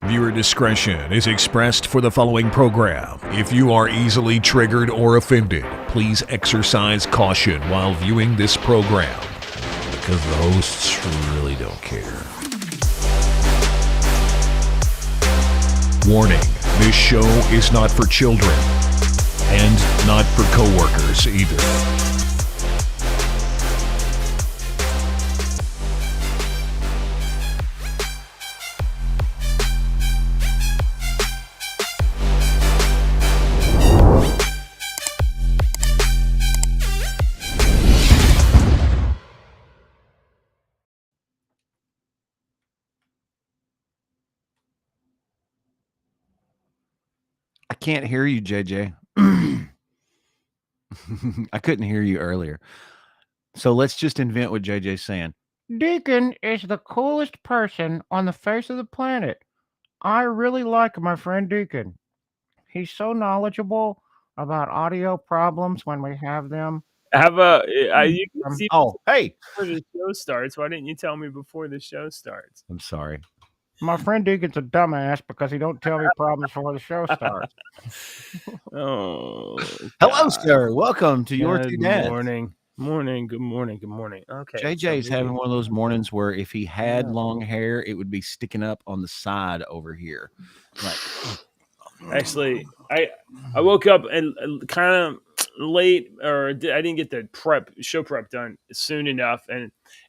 Viewer discretion is expressed for the following program. If you are easily triggered or offended, please exercise caution while viewing this program, because the hosts really don't care. Warning, this show is not for children, and not for coworkers either. I can't hear you, JJ. I couldn't hear you earlier. So let's just invent what JJ's saying. Deacon is the coolest person on the face of the planet. I really like my friend Deacon. He's so knowledgeable about audio problems when we have them. You can see hey, before the show starts. Why didn't you tell me before the show starts? I'm sorry. My friend Deacon's a dumbass because he don't tell me problems before the show starts. Oh, hello, God. sir. Welcome to your Good two dads. morning. Good morning. Okay. JJ's so having one of those mornings where if he had long hair, it would be sticking up on the side over here. Like, actually, I woke up and kind of late, or I didn't get the show prep done soon enough,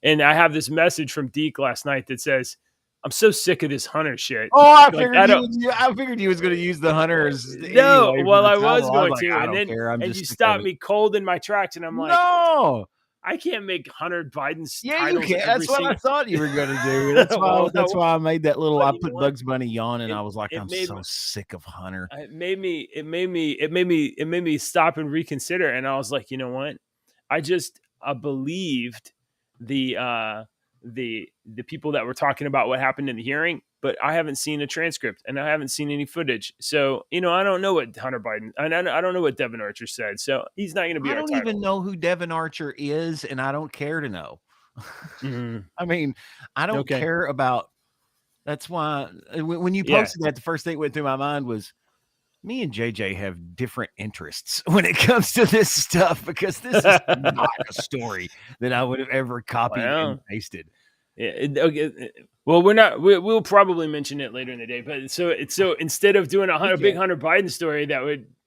and I have this message from Deke last night that says, "I'm so sick of this Hunter shit." oh, I figured you was going to use the Hunters. No, anyway well, for the I was title. going like, to, I and don't then care. I'm and just you sick of stopped it. me cold in my tracks, and I'm like, no. I can't make Hunter Biden's Yeah, you titles can. every That's what I single- thought you were going to do. That's why. Well, that's why I made that little. but I you put know what? Bugs Bunny on, and It- I was like, it I'm made so me- sick of Hunter. It made me stop and reconsider, and I was like, you know what? I believed the people that were talking about what happened in the hearing, but I haven't seen a transcript and I haven't seen any footage. So, I don't know what Hunter Biden, and I don't know what Devin Archer said. So he's not going to be I our don't title. even know who Devin Archer is, and I don't care to know. Mhm. I mean, I don't Okay. care about. That's why when you Yeah. posted that, the first thing that went through my mind was, me and JJ have different interests when it comes to this stuff, because this is not a story that I would have ever copied and Well, pasted. Yeah, okay. Well, we'll probably mention it later in the day. But so instead of doing a big Hunter Biden story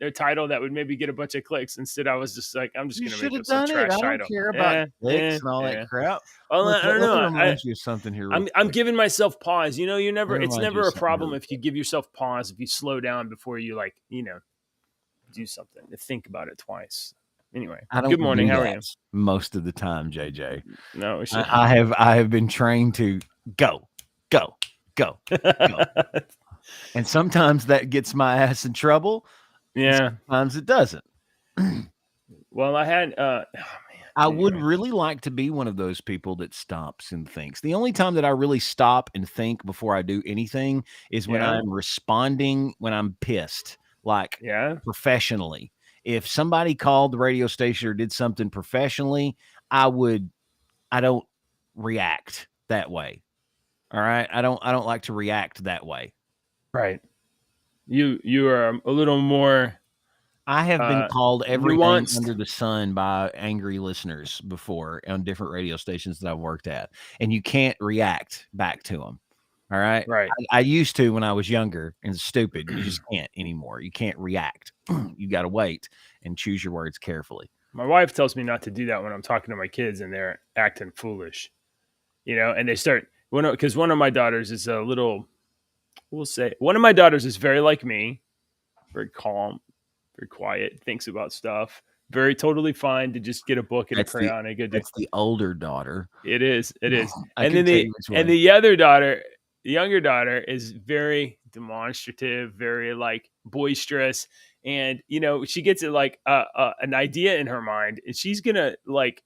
a title that would maybe get a bunch of clicks, instead I was just like, I'm just You going to should make have this a done it. trash I don't title. care about clicks and all Yeah. that crap. Well, I don't know. Let me remind you of something here. I'm giving myself pause. It's remind never you a of something problem real if you give yourself pause, if you slow down before you do something, to think about it twice. Anyway, I don't good morning. do How are that you? most of the time, JJ? No, we should. I have been trained to go. And sometimes that gets my ass in trouble. Yeah. Sometimes it doesn't. Well, I had. I would really like to be one of those people that stops and thinks. The only time that I really stop and think before I do anything is when I'm responding, when I'm pissed, like professionally. If somebody called the radio station or did something professionally, I don't react that way. All right. I don't like to react that way. Right. You are a little more. I have been called everything nuanced under the sun by angry listeners before on different radio stations that I've worked at, and you can't react back to them. All right. Right. I used to when I was younger and stupid. You just can't anymore. You can't react. You got to wait and choose your words carefully. My wife tells me not to do that when I'm talking to my kids and they're acting foolish, and they start, because one of my daughters is a little, one of my daughters is very like me, very calm, very quiet, thinks about stuff, very totally fine to just get a book and a crayon and go do. That's the older daughter. It is. And then the other daughter, the younger daughter, is very demonstrative, very boisterous, and she gets it an idea in her mind, and she's gonna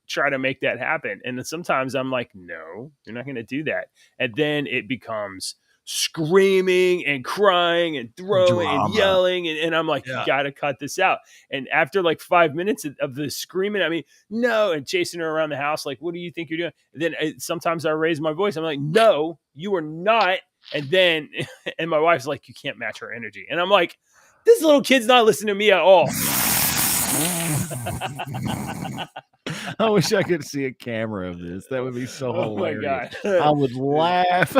try to make that happen. And then sometimes I'm like, no, you're not gonna do that, and then it becomes screaming and crying and throwing and yelling, and I'm like, you gotta cut this out. And after 5 minutes of the screaming, I mean, no, and chasing her around the house, what do you think you're doing? And then sometimes I raise my voice. I'm like, no, you are not And then, and my wife's like, you can't match her energy. And I'm like, this little kid's not listening to me at all. I wish I could see a camera of this. That would be so hilarious. My God. I would laugh.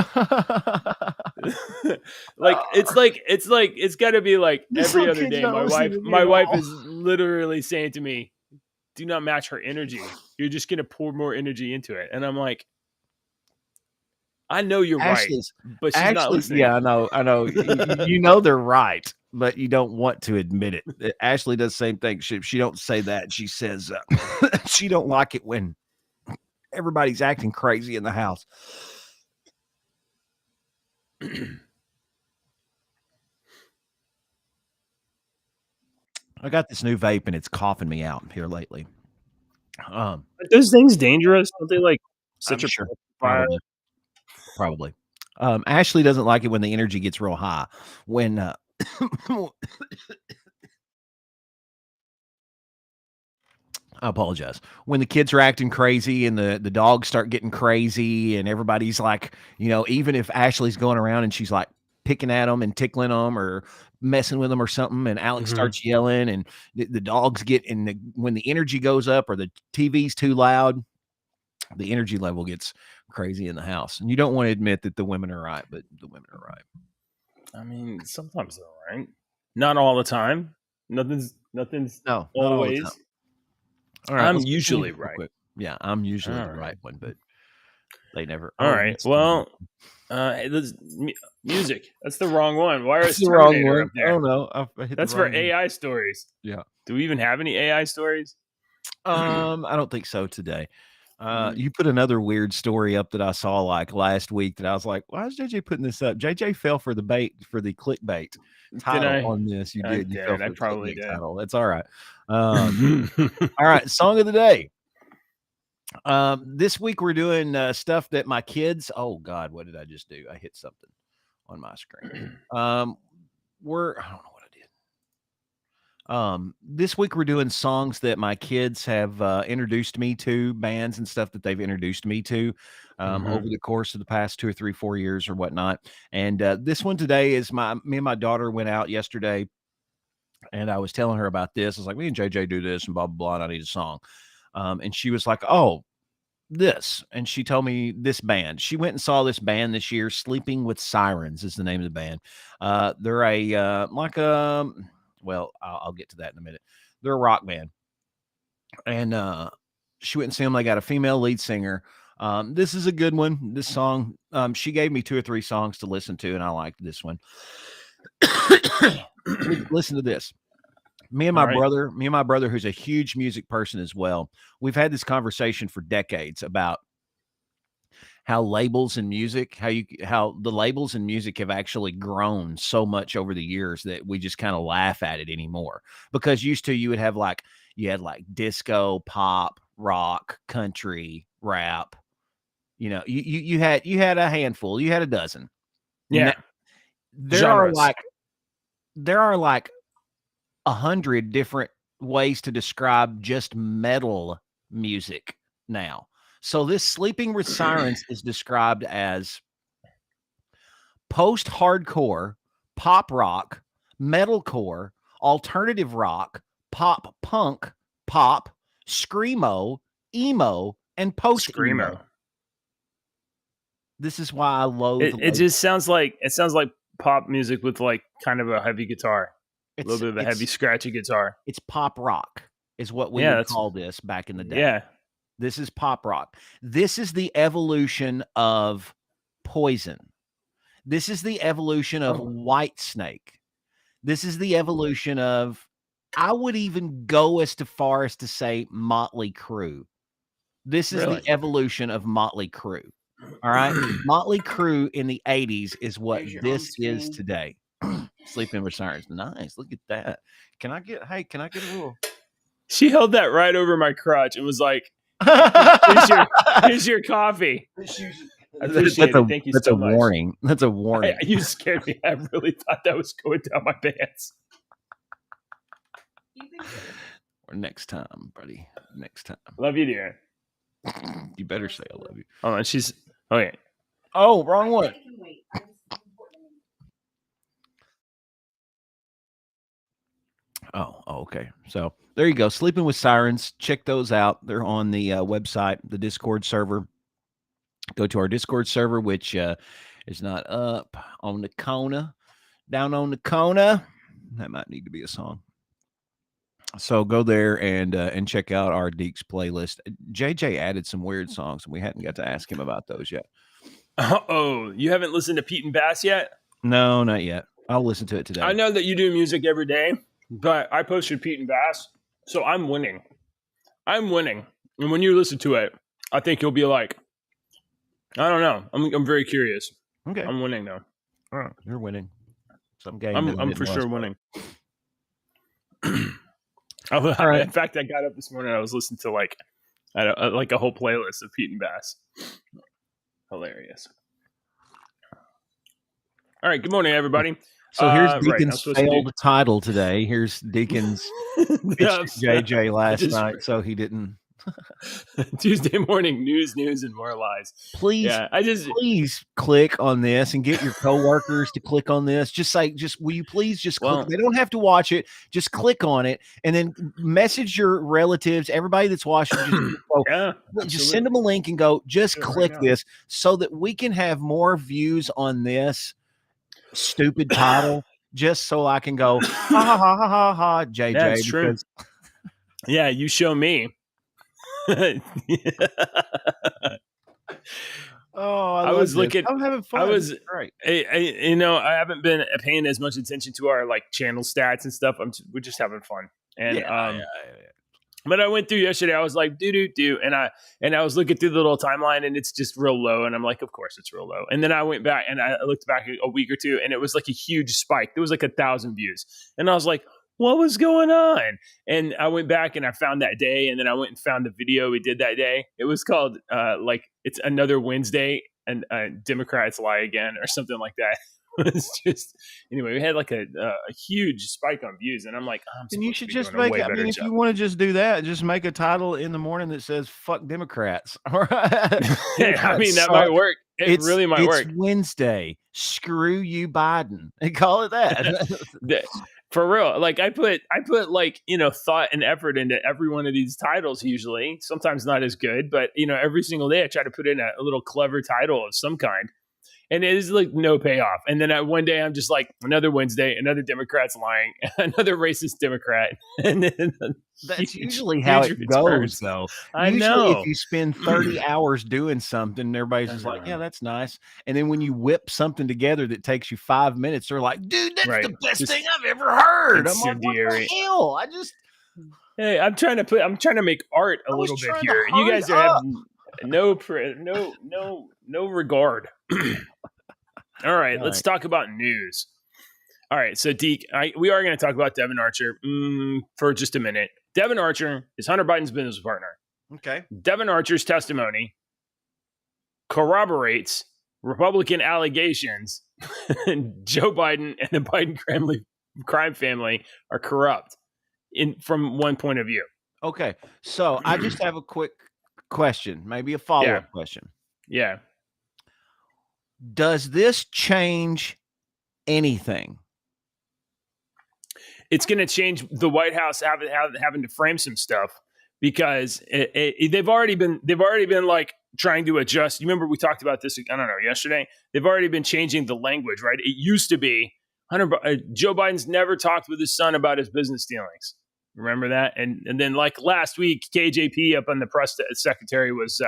It's got to be like This every little other kid's day. not My listening to me my at wife all. is literally saying to me, do not match her energy. You're just going to pour more energy into it. And I'm like, I know you're Ashley's, right, but she's not listening. yeah, I know. You know they're right, but you don't want to admit it. Ashley does the same thing. She don't say that. She says she don't like it when everybody's acting crazy in the house. I got this new vape and it's coughing me out here lately. Are those things dangerous? Don't they like such a sure. fire? Probably. Ashley doesn't like it when the energy gets real high. When I apologize. When the kids are acting crazy and the dogs start getting crazy and everybody's like, even if Ashley's going around and she's like picking at them and tickling them or messing with them or something, and Alex starts yelling and the dogs get when the energy goes up or the TV's too loud, the energy level gets crazy in the house. And you don't want to admit that the women are right, but the women are right. I mean, sometimes they're right. Not all the time. Nothing's No, always. All right, I'm usually right. Yeah, I'm usually the right one, but they never. All right. Well, music. That's the wrong one. Why is the wrong Terminator one? up there? Oh no, That's for AI stories. Yeah. Do we even have any AI stories? I don't think so today. You put another weird story up that I saw like last week that I was like, why is JJ putting this up? JJ fell for the clickbait title on this. You did. You fell for I the probably clickbait did. title. That's all right. All right. Song of the day. This week we're doing stuff that my kids. Oh God, what did I just do? I hit something on my screen. I don't know what I did. This week we're doing songs that my kids have introduced me to, bands and stuff that they've introduced me to over the course of the past 2 or 3, 4 years or whatnot. And this one today is me and my daughter went out yesterday, and I was telling her about this. I was like, me and JJ do this and blah, blah, blah, and I need a song. And she was like, oh, this. And she told me this band. She went and saw this band this year. Sleeping with Sirens is the name of the band. They're well, I'll get to that in a minute. They're a rock band. And she went and see them. They got a female lead singer. This is a good one. This song, she gave me 2 or 3 songs to listen to, and I liked this one. Listen to this. Me and my brother, who's a huge music person as well, we've had this conversation for decades about how labels and music, how the labels and music have actually grown so much over the years that we just kind of laugh at it anymore. Because used to you had like disco, pop, rock, country, rap. You had a handful, you had a dozen. Yeah. There are like 100 different ways to describe just metal music now. So this Sleeping with Sirens is described as post-hardcore, pop rock, metalcore, alternative rock, pop punk, pop, screamo, emo, and post-emo. This is why I loathe it. Just sounds like pop music with like kind of a heavy guitar. A little bit of a heavy scratchy guitar. It's pop rock is what we would call this back in the day. Yeah. This is pop rock. This is the evolution of Poison. This is the evolution of Whitesnake. This is the evolution of, I would even go as far as to say Motley Crue. This is the evolution of Motley Crue. All right. Motley Crue in the 80s is what this is today. Sleeping with Sirens. Nice. Look at that. Can I get a little? She held that right over my crotch. It was like, here's your coffee. I appreciate it. Thank you so much. Warning. That's a warning. You scared me. I really thought that was going down my pants. Or next time, buddy. Next time. Love you, dear. You better say I love you. Oh, and she's. Oh, yeah. Oh, wrong one. Oh, okay. So there you go. Sleeping with Sirens. Check those out. They're on the website, the Discord server. Go to our Discord server, which is not up on the corner, down on the corner. That might need to be a song. So go there and check out our Deeks playlist. JJ added some weird songs, and we hadn't got to ask him about those yet. Oh, you haven't listened to Pete and Bass yet? No, not yet. I'll listen to it today. I know that you do music every day, but I posted Pete and Bass, so I'm winning. I'm winning. And when you listen to it, I think you'll be like, I don't know. I'm very curious. Okay. I'm winning though. Oh, you're winning. Some game. I'm for sure winning. In fact, I got up this morning. I was listening to like a whole playlist of Pete and Bass. Hilarious. All right. Good morning, everybody. So here's Deacon's right, failed title today. Here's Deacon's JJ last night, so he didn't. Tuesday morning news, and more lies. Please click on this and get your coworkers to click on this. Will you please just click? They don't have to watch it. Just click on it and then message your relatives, everybody that's watching. Just send them a link and go, just click this so that we can have more views on this stupid title. Just so I can go, ha ha ha ha ha ha, JJ. That's true. Yeah, you show me. I was looking. I'm having fun. I was right. I haven't been paying as much attention to our like channel stats and stuff. We're just having fun. And but I went through yesterday. I was like, do, and I was looking through the little timeline, and it's just real low. And I'm like, of course it's real low. And then I went back and I looked back a week or two, and it was like a huge spike. There was like 1,000 views, and I was like, what was going on? And I went back and I found that day, and then I went and found the video we did that day. It was called it's Another Wednesday and Democrats Lie Again or something like that. It's just anyway, we had like a huge spike on views, and I'm like, and you should just make it. I mean, if you want to just do that, just make a title in the morning that says "fuck Democrats." I mean, that might work. It really might work. It's Wednesday. Screw you, Biden, and call it that. For real, like I put like thought and effort into every one of these titles. Usually, sometimes not as good, but every single day I try to put in a little clever title of some kind, and it is like no payoff. And then one day I'm just like, another Wednesday, another Democrat's lying, another racist Democrat, and then that's usually how it goes, though. I know. If you spend 30 hours doing something, everybody's just like, yeah, that's nice. And then when you whip something together that takes you 5 minutes, they're like, dude, that's the best thing I've ever heard. I'm like, what the hell? Hey, I'm trying to make art a little bit here. You guys are having no regard. All right, let's talk about news. All right, so Deke, we are going to talk about Devon Archer for just a minute. Devon Archer is Hunter Biden's business partner. Okay. Devon Archer's testimony corroborates Republican allegations Joe Biden and the Biden crime family are corrupt from one point of view. Okay, so I just have a quick question, maybe a follow-up question. Yeah. Does this change anything? It's going to change the White House having to frame some stuff because they've already been like trying to adjust. You remember we talked about this, I don't know, yesterday. They've already been changing the language, right? It used to be Joe Biden's never talked with his son about his business dealings. Remember that? And then like last week, KJP up on the press secretary was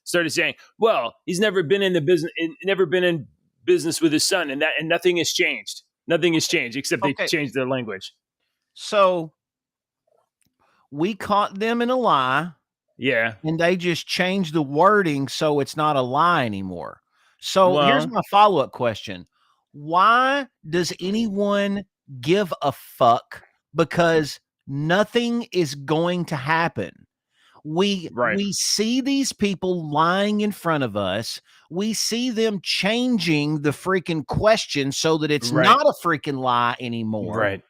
started saying, well, he's never been in business with his son, and nothing has changed. Nothing has changed except they changed their language. So we caught them in a lie. Yeah. And they just changed the wording so it's not a lie anymore. So here's my follow-up question. Why does anyone give a fuck? Because nothing is going to happen. We see these people lying in front of us. We see them changing the freaking question so that it's not a freaking lie anymore. Right.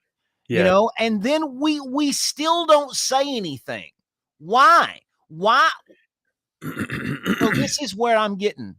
Yeah. And then we still don't say anything. Why? So this is where I'm getting.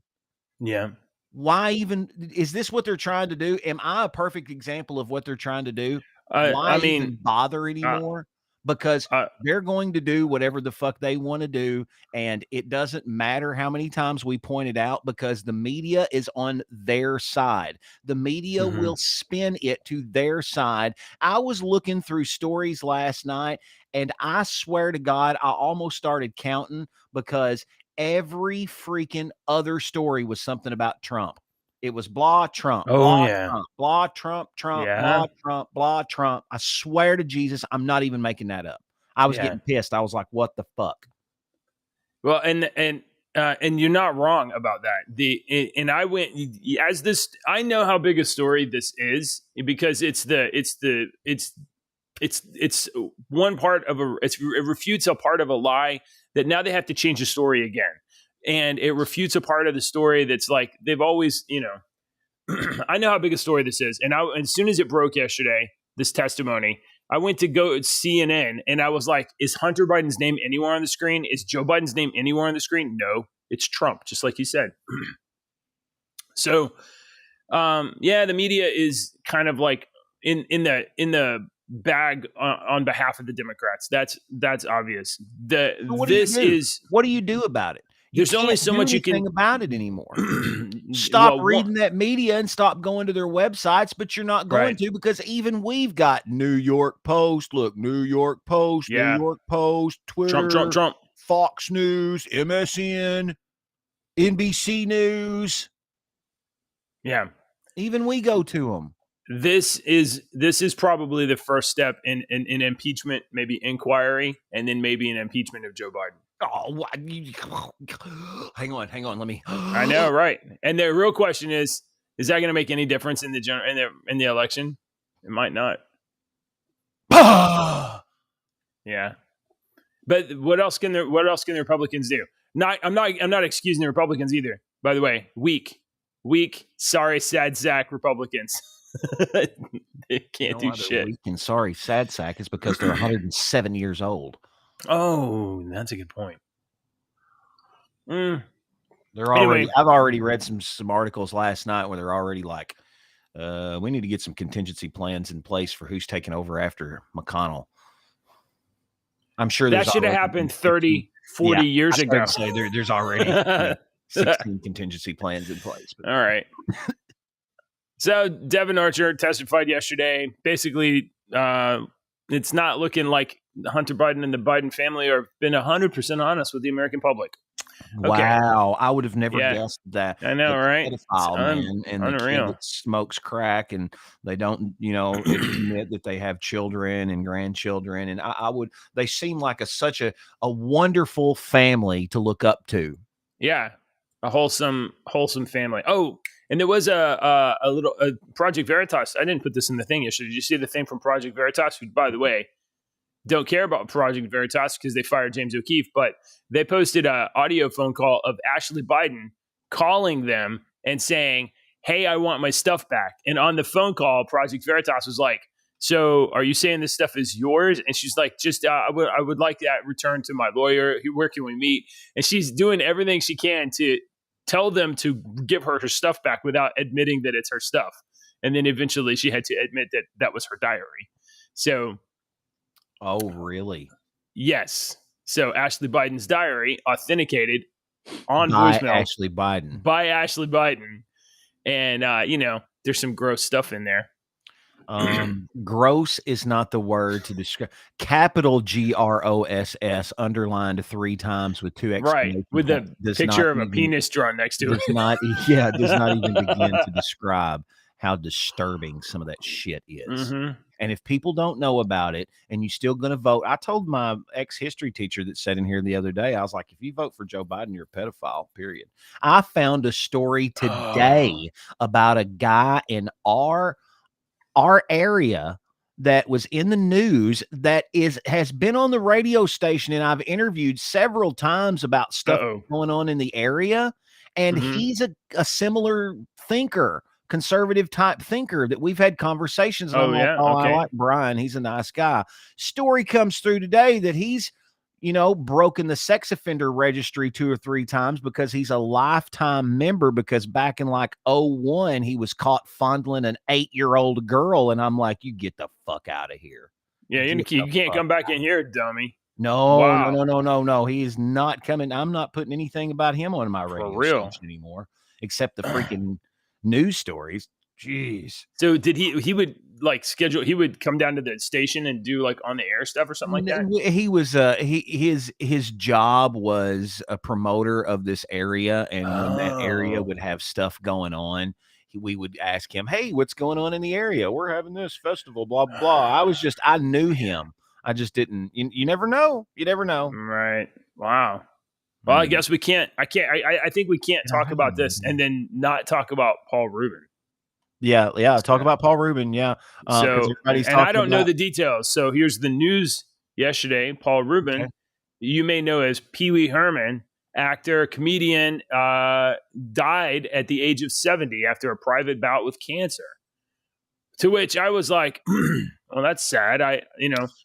Yeah. Why even is this what they're trying to do? Am I a perfect example of what they're trying to do? Why I mean, even bother anymore? Because they're going to do whatever the fuck they want to do. And it doesn't matter how many times we point it out because the media is on their side. The media will spin it to their side. I was looking through stories last night and I swear to God, I almost started counting because every freaking other story was something about Trump. It was blah Trump, blah Trump, blah Trump, Trump, blah Trump, blah Trump. I swear to Jesus, I'm not even making that up. I was getting pissed. I was like, what the fuck? Well, and you're not wrong about that. And I went as this. I know how big a story this is because it's one part of it refutes a part of a lie that now they have to change the story again. And it refutes a part of the story that's like they've always, I know how big a story this is. And as soon as it broke yesterday, this testimony, I went to go CNN and I was like, is Hunter Biden's name anywhere on the screen? Is Joe Biden's name anywhere on the screen? No, it's Trump, just like you said. So, the media is kind of like in the bag on behalf of the Democrats. That's obvious. What do you do about it? There's only so much you can about it anymore. Stop reading that media and stop going to their websites, but you're not going to because even we've got New York Post, New York Post, New York Post, Twitter, Trump, Fox News, MSN, NBC News. Yeah. Even we go to them. This is probably the first step in impeachment, maybe inquiry, and then maybe an impeachment of Joe Biden. Oh, hang on. Let me. I know, right? And the real question is that going to make any difference in the election? It might not. Yeah, but what else can the Republicans do? I'm not excusing the Republicans either. By the way, weak. Sorry, sad sack Republicans. They can't do shit. Weak and sorry, sad sack is because they're 107 years old. Oh, that's a good point. They're already. Anyway. I've already read some articles last night where they're already like, we need to get some contingency plans in place for who's taking over after McConnell. I'm sure that should have happened 30, 40 years ago. Say there's already 16 contingency plans in place. All right. So Devin Archer testified yesterday. Basically, it's not looking like Hunter Biden and the Biden family have been 100% honest with the American public. Okay. Wow, I would have never guessed that. I know, right? Pedophile, man, and unreal. The kid that smokes crack, and they don't, admit that they have children and grandchildren, and they seem like such a wonderful family to look up to. Yeah, a wholesome family. Oh, and there was a little Project Veritas. I didn't put this in the thing yesterday. Did you see the thing from Project Veritas? Who, by the way, don't care about Project Veritas because they fired James O'Keefe, but they posted an audio phone call of Ashley Biden calling them and saying, hey, I want my stuff back. And on the phone call, Project Veritas was like, so are you saying this stuff is yours? And she's like, just, I would like that returned to my lawyer. Where can we meet? And she's doing everything she can to tell them to give her stuff back without admitting that it's her stuff. And then eventually she had to admit that that was her diary. So, oh, really? Yes. So Ashley Biden's diary authenticated on by voicemail by Ashley Biden. And, there's some gross stuff in there. Gross is not the word to describe. Capital GROSS underlined 3 times with 2 exclamation points. With the picture of a penis drawn next to it. Does not even begin to describe how disturbing some of that shit is. Mm-hmm. And if people don't know about it and you're still going to vote, I told my ex-history teacher that sat in here the other day, I was like, if you vote for Joe Biden, you're a pedophile, period. I found a story today about a guy in our area that was in the news that has been on the radio station, and I've interviewed several times about stuff going on in the area. And he's a similar thinker, conservative type thinker that we've had conversations. And I like Brian. He's a nice guy. Story comes through today that he's broken the sex offender registry 2 or 3 times because he's a lifetime member, because back in like 01 he was caught fondling an 8-year-old girl, and I'm like, you get the fuck out of here. Yeah, you can't come back in here, dummy. No, Wow. no. He is not coming. I'm not putting anything about him on my radio real. station anymore, except the freaking news stories. Jeez. So did he would like schedule, he would come down to the station and do like on the air stuff or something like that? He was his job was a promoter of this area, and when that area would have stuff going on, we would ask him, "Hey, what's going on in the area? We're having this festival, blah blah blah." I knew him. I just didn't. You never know. You never know. Right. Wow. Well, I guess we can't. I think we can't talk about this and then not talk about Paul Rubin. Yeah. Talk about Paul Rubin. Yeah. So, and I don't know the details. So here's the news yesterday. Paul Rubin, you may know as Pee Wee Herman, actor, comedian, died at the age of 70 after a private bout with cancer. To which I was like, well, that's sad.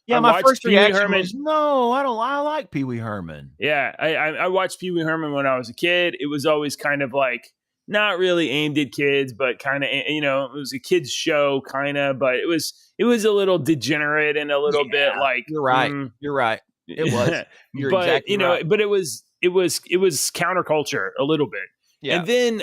My first reaction was, no, I don't. I like Pee Wee Herman. Yeah. I watched Pee Wee Herman when I was a kid. It was always kind of like, not really aimed at kids, but kind of, it was a kids show kind of, but it was a little degenerate and a little bit like, you're right. You're right. It was, but exactly right. But it was counterculture a little bit. Yeah. And then,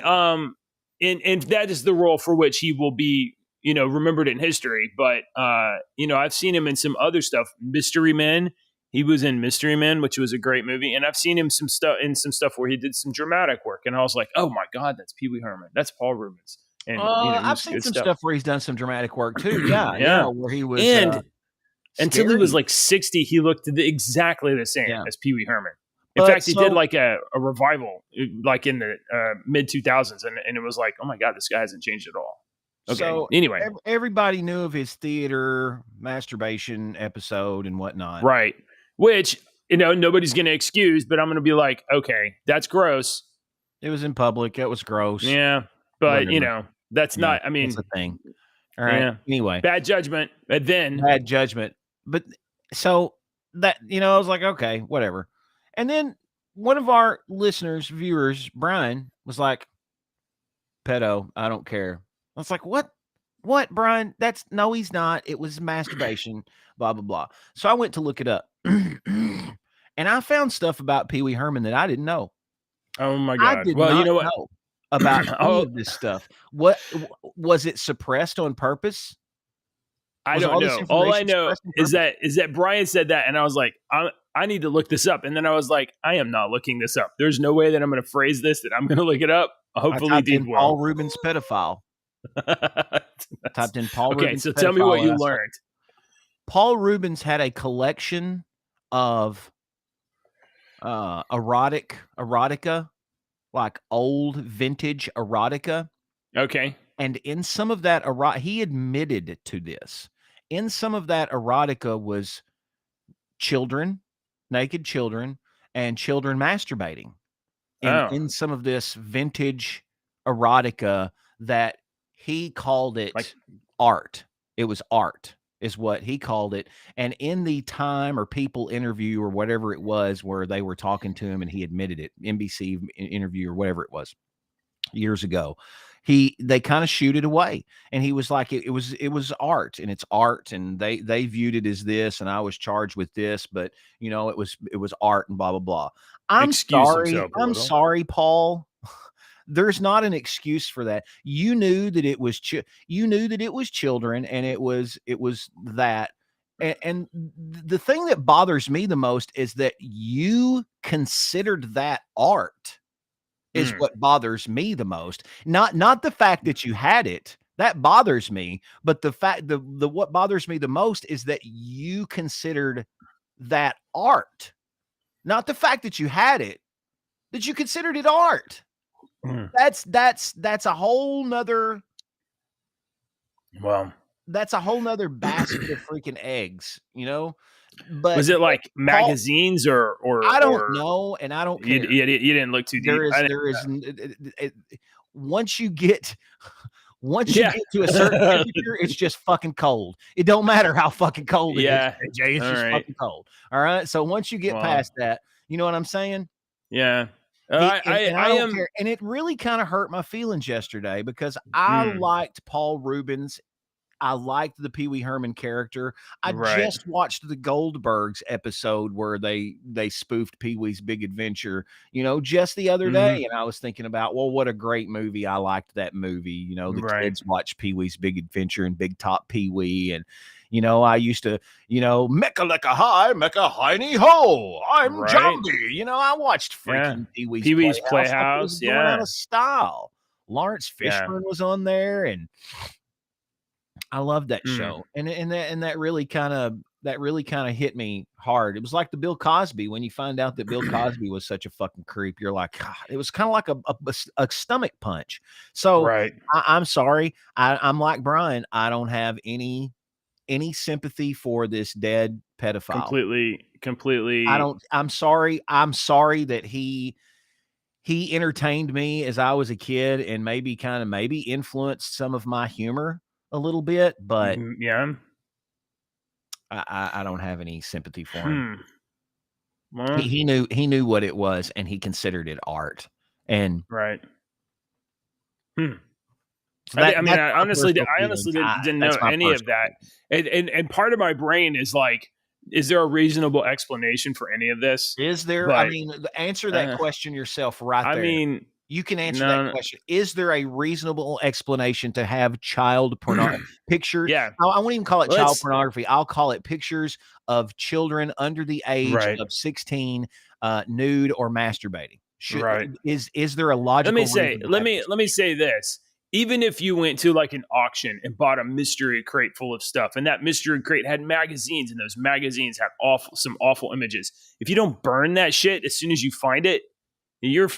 and that is the role for which he will be, remembered in history. But, I've seen him in some other stuff. Mystery Men. He was in Mystery Men, which was a great movie. And I've seen him some stuff where he did some dramatic work. And I was like, oh my God, that's Pee Wee Herman. That's Paul Rubens. And I've seen some stuff where he's done some dramatic work too. Yeah. Where he was. And until he was like 60, he looked exactly the same as Pee Wee Herman. In fact, he did like a revival like in the mid 2000s. And it was like, oh my God, this guy hasn't changed at all. Okay. So anyway, everybody knew of his theater masturbation episode and whatnot. Right. Which, nobody's going to excuse, but I'm going to be like, okay, that's gross. It was in public. It was gross. Yeah. But, that's not, I mean, that's a thing. All right. Yeah. Anyway. Bad judgment. But then. Bad judgment. But so that, I was like, okay, whatever. And then one of our listeners, viewers, Brian, was like, pedo, I don't care. I was like, what, Brian? No, he's not. It was masturbation, blah, blah, blah. So I went to look it up. And I found stuff about Pee Wee Herman that I didn't know. Oh my God. I did not know about any of this stuff. What was it suppressed on purpose? I don't know. All I know is that Brian said that, and I was like, I need to look this up. And then I was like, I am not looking this up. There's no way that I'm going to phrase this, that I'm going to look it up. Hopefully, Deep will. Paul Rubens pedophile. Typed in Paul Rubens. Okay, so tell me what you learned. Paul Rubens had a collection of erotica, like old vintage erotica. Okay. And in some of that he admitted to this. In some of that erotica was children, naked children, and children masturbating. In some of this vintage erotica that he called it like art. It was art is what he called it. And in the Time or People interview or whatever it was where they were talking to him and he admitted it, NBC interview or whatever it was years ago, they kind of shooed it away. And he was like, it was art, and it's art. And they viewed it as this, and I was charged with this, but it was art and blah, blah, blah. I'm sorry, Paul. There's not an excuse for that. You knew that it was children, and it was that. And the thing that bothers me the most is that you considered that art. Is what bothers me the most. Not the fact that you had it. That bothers me, but the fact the what bothers me the most is that you considered that art. Not the fact that you had it, that you considered it art. That's a whole nother. Well, that's a whole nother basket of freaking eggs, But was it like magazines or I don't know, and I don't care. You didn't look too deep. There is once you get Once you Yeah. get to a certain temperature, it's just fucking cold. It don't matter how fucking cold it Yeah. is, AJ. It's All just right. fucking cold. All right. So once you get Wow. past that, you know what I'm saying? Yeah. And I I don't am. care. And it really kind of hurt my feelings yesterday because I liked Paul Rubens. I liked the Pee Wee Herman character. I Right. just watched the Goldbergs episode where they spoofed Pee Wee's Big Adventure, you know, just the other day. And I was thinking about, well, what a great movie. I liked that movie. You know, the Right. kids watch Pee Wee's Big Adventure and Big Top Pee Wee. And, you know, I used to, you know, mecca hi, mecca hiney ho. I'm Right. Jambi. You know, I watched freaking Pee Wee's Playhouse. like it was going out of style. Lawrence Yeah. Fishburne was on there, and I love that show. And that really kind of hit me hard. It was like the Bill Cosby. When you find out that Bill Cosby was such a fucking creep, you're like, God, it was kind of like a stomach punch. So Right. I'm sorry. I'm like Brian. I don't have any sympathy for this dead pedophile. Completely. I'm sorry. I'm sorry that he entertained me as I was a kid and maybe influenced some of my humor a little bit, but yeah, I don't have any sympathy for him. Well, He knew what it was, and he considered it art. And right. so I honestly personal didn't know any of that. And part of my brain is like, is there a reasonable explanation for any of this? Is there? But, I mean, answer that question yourself right there. I mean, you can answer that question. Is there a reasonable explanation to have child pornography pictures? Yeah. I won't even call it child pornography. I'll call it pictures of children under the age of 16, nude or masturbating. Is there a logical reason? Let me say this. Even if you went to like an auction and bought a mystery crate full of stuff, and that mystery crate had magazines, and those magazines had some awful images, if you don't burn that shit as soon as you find it, you're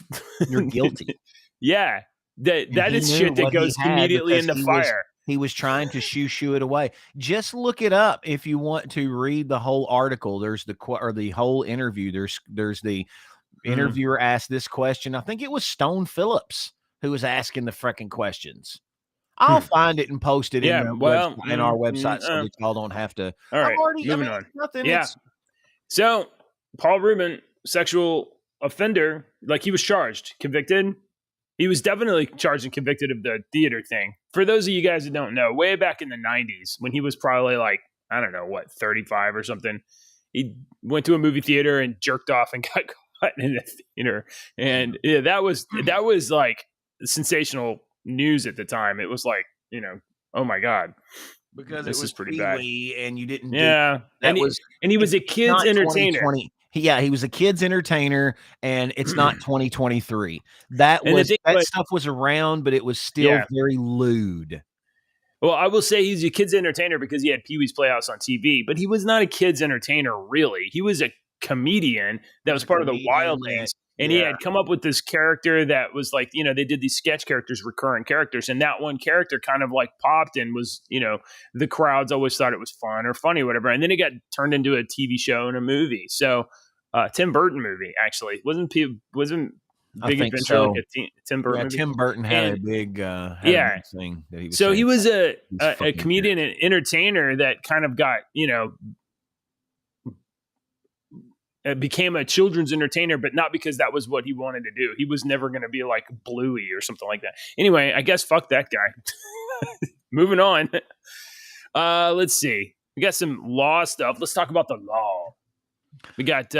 guilty. Yeah, that is shit that goes immediately in the fire. He was trying to shoo it away. Just look it up if you want to read the whole article. There's the whole interview. There's the interviewer asked this question. I think it was Stone Phillips who was asking the freaking questions. I'll find it and post it in our website so that y'all don't have to. All right, moving on. Nothing. Yeah. So Paul Rubin, sexual offender, like he was charged, convicted. He was definitely charged and convicted of the theater thing. For those of you guys that don't know, way back in the 90s, when he was probably like, I don't know, 35 or something, he went to a movie theater and jerked off and got caught in the theater. And yeah, that was like sensational news at the time. It was like, oh my God. Because this it was is pretty bad. And you didn't. Yeah. And he was a kid's entertainer. He was a kid's entertainer, and it's not 2023. That stuff was around, but it was still very lewd. Well, I will say he's a kid's entertainer because he had Pee-wee's Playhouse on TV, but he was not a kid's entertainer, really. He was a comedian that was part of the Wildlings, and he had come up with this character that was like, they did these sketch characters, recurring characters, and that one character kind of like popped and was, the crowds always thought it was fun or funny or whatever, and then it got turned into a TV show and a movie. So Tim Burton movie, actually. Wasn't Big Adventure so. like a Tim Burton movie? Tim Burton had a big thing that he was saying. He was a comedian and entertainer that kind of got, became a children's entertainer, but not because that was what he wanted to do. He was never going to be like Bluey or something like that. Anyway, I guess fuck that guy. Moving on. Let's see. We got some law stuff. Let's talk about the law. We got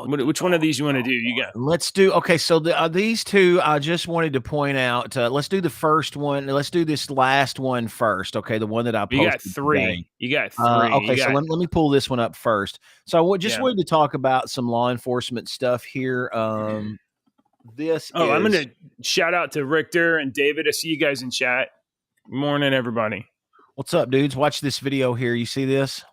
which one of these you want to do? You got. Let's do. Okay, so these two I just wanted to point out. Let's do the first one. Let's do this last one first. Okay, the one that I posted. You got three. Today. You got three. Okay, so let me pull this one up first. So I just wanted to talk about some law enforcement stuff here. I'm going to shout out to Richter and David. I see you guys in chat. Good morning, everybody. What's up, dudes? Watch this video here. You see this?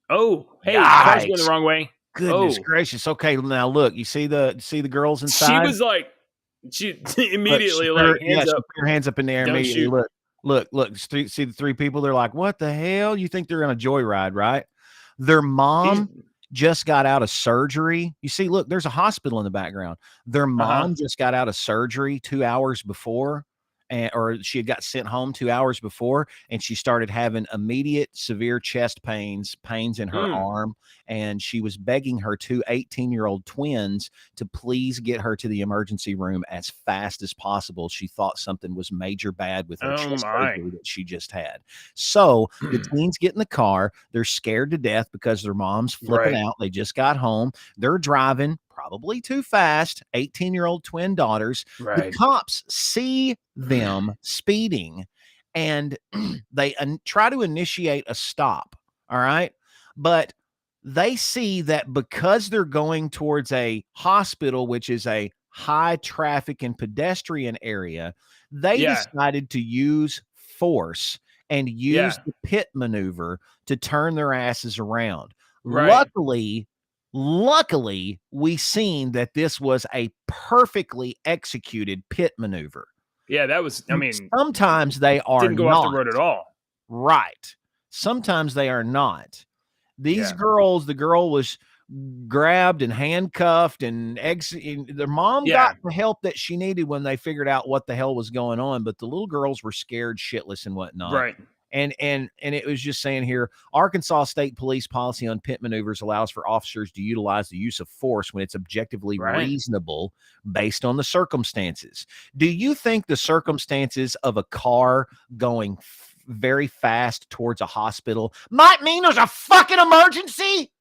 Oh, hey, car's going the wrong way. Goodness gracious. Okay, now look, you see the girls inside? She was like, she immediately hands up. Put her hands up in the air immediately. Look, see the three people? They're like, what the hell? You think they're on a joyride, right? Their mom just got out of surgery. You see, look, there's a hospital in the background. Their mom just got out of surgery 2 hours before, or she had got sent home 2 hours before, and she started having immediate severe chest pains in her arm, and she was begging her two 18-year-old twins to please get her to the emergency room as fast as possible. She thought something was major bad with her chest surgery that she just had. So the teens get in the car. They're scared to death because their mom's flipping out. They just got home. They're driving probably too fast, 18-year-old twin daughters. The cops see them speeding, and they try to initiate a stop. All right. But they see that because they're going towards a hospital, which is a high traffic and pedestrian area, they decided to use force and use the pit maneuver to turn their asses around. Luckily, we seen that this was a perfectly executed pit maneuver. Yeah, that was, I mean, sometimes they are didn't go off the road at all. Right. Sometimes they are not. These girls, the girl was grabbed and handcuffed, and their mom got the help that she needed when they figured out what the hell was going on, but the little girls were scared shitless and whatnot. Right. And it was just saying here, Arkansas State Police policy on pit maneuvers allows for officers to utilize the use of force when it's objectively reasonable based on the circumstances. Do you think the circumstances of a car going very fast towards a hospital might mean there's a fucking emergency?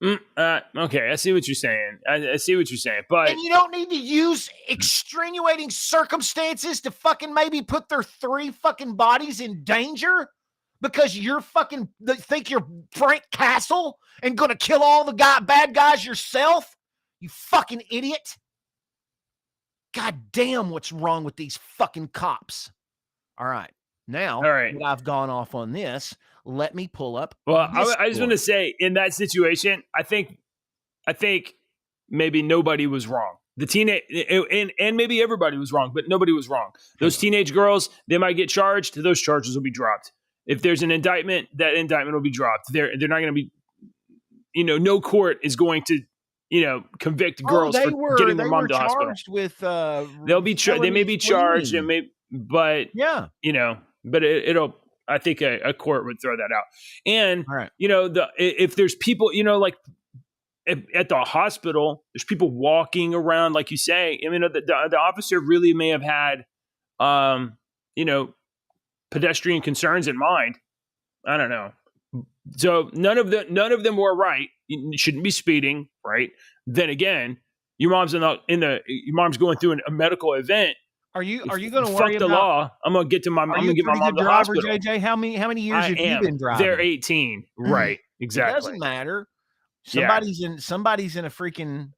Okay, I see what you're saying. I see what you're saying, but and you don't need to use extenuating circumstances to fucking maybe put their 3 fucking bodies in danger because you're fucking think you're Frank Castle and gonna kill all the bad guys yourself. You fucking idiot! God damn, what's wrong with these fucking cops? All right, now that I've gone off on this, let me pull up. Well, I just want to say, in that situation, I think maybe nobody was wrong. The teenage and maybe everybody was wrong, but nobody was wrong. Those teenage girls, they might get charged. Those charges will be dropped. If there's an indictment, that indictment will be dropped. They're not going to be, no court is going to, convict girls for getting their mom to hospital. With they'll be they may be charged, but it'll. I think a court would throw that out. And, if there's people, like at the hospital, there's people walking around, like you say, I mean, the officer really may have had, pedestrian concerns in mind. I don't know. So none of them were right. You shouldn't be speeding, right? Then again, your mom's your mom's going through a medical event. Are you going to worry about the law? I'm going to get to my. I'm going to get my mom to the hospital. JJ, how many years have you been driving? They're 18, right? Exactly. It doesn't matter. Somebody's in a freaking.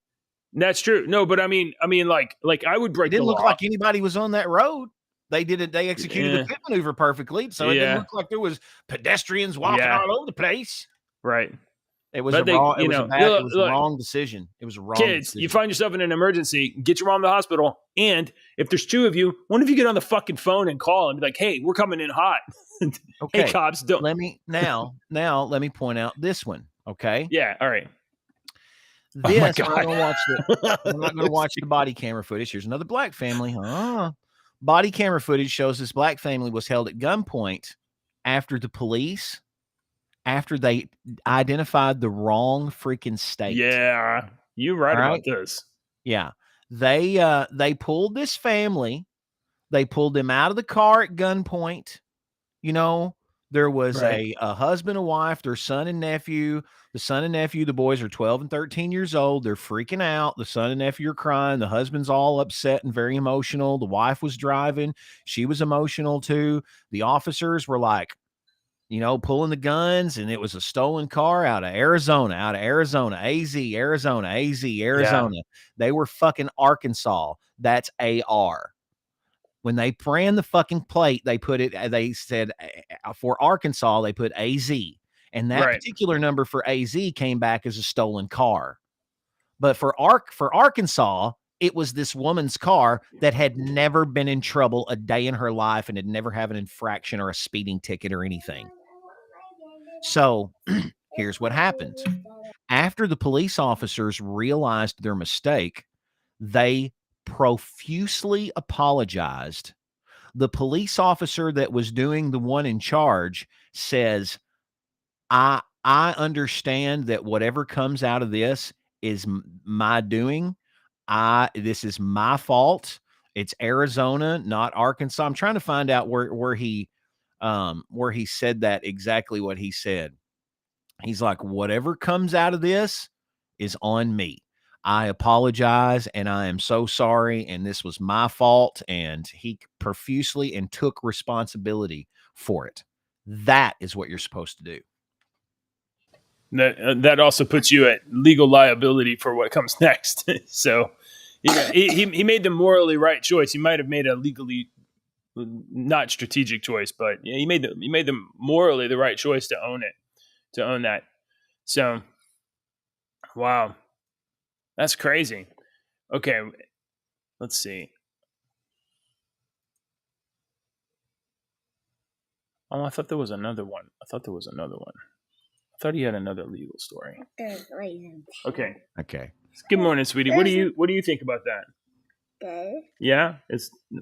That's true. No, but I mean, like I would break. It didn't the look law. like anybody was on that road. They did it. They executed the pit maneuver perfectly, so it didn't look like there was pedestrians walking all over the place. Right. It was it was a wrong decision. It was a wrong kids, decision. You find yourself in an emergency, get your mom to the hospital. And if there's 2 of you, one of you get on the fucking phone and call and be like, hey, we're coming in hot. Okay. Hey, cops, don't. Let me point out this one. Okay. Yeah. All right. This, I'm not going to watch the body camera footage. Here's another black family. Body camera footage shows this black family was held at gunpoint after they identified the wrong freaking state. Yeah, you're right about this. Yeah. They pulled this family. They pulled them out of the car at gunpoint. There was a husband and wife, their son and nephew. The son and nephew, the boys are 12 and 13 years old. They're freaking out. The son and nephew are crying. The husband's all upset and very emotional. The wife was driving. She was emotional too. The officers were like, pulling the guns, and it was a stolen car out of Arizona, AZ, Arizona. Yeah. They were fucking Arkansas. That's AR. When they ran the fucking plate, they said for Arkansas, they put AZ. And that particular number for AZ came back as a stolen car. But for Arkansas, it was this woman's car that had never been in trouble a day in her life and had never had an infraction or a speeding ticket or anything. So Here's what happens. After the police officers realized their mistake, they profusely apologized. The police officer that was doing the one in charge says, I understand that whatever comes out of this is my doing. This is my fault. It's Arizona, not Arkansas. I'm trying to find out where he said that, exactly what he said. He's like, whatever comes out of this is on me. I apologize and I am so sorry. And this was my fault. And he profusely and took responsibility for it. That is what you're supposed to do. That also puts you at legal liability for what comes next. So, he made the morally right choice. He might have made a legally not strategic choice, but he made the morally the right choice to own that. So, wow, that's crazy. Okay, let's see. Oh, I thought there was another one. I thought he had another legal story. Okay. Good morning, sweetie. What do you think about that? Good. Yeah,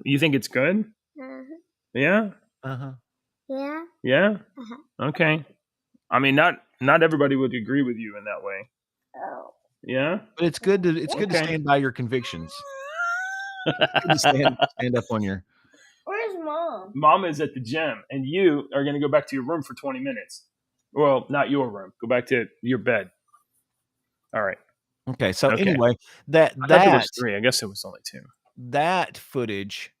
you think it's good? Yeah. Yeah. Yeah. Uh-huh. Okay. I mean, not everybody would agree with you in that way. Oh. Yeah. But it's good to stand by your convictions. It's good to stand up on your. Where's Mom? Mom is at the gym, and you are going to go back to your room for 20 minutes. Well, not your room. Go back to your bed. All right. Okay. So Okay. anyway, I thought there was 3. I guess it was only 2. that footage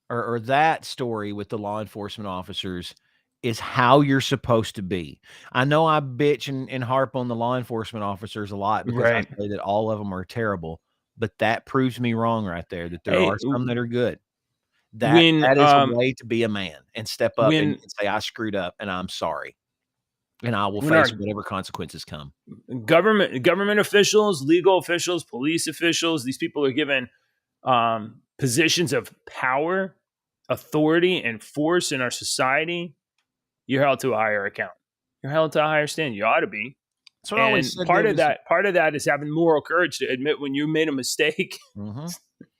or that story with the law enforcement officers is how you're supposed to be. I know I bitch and harp on the law enforcement officers a lot because Right. I say that all of them are terrible, but that proves me wrong right there, that there Hey, are some that are good. That when, is a way to be a man and step up when- and say, I screwed up and I'm sorry. And I will When face our- whatever consequences come. government officials, legal officials, police officials, these people are given positions of power, authority, and force in our society. You're held to a higher account. You're held to a higher standard. You ought to be. That's what I always said. Part of that is having moral courage to admit when you made a mistake. Mm-hmm.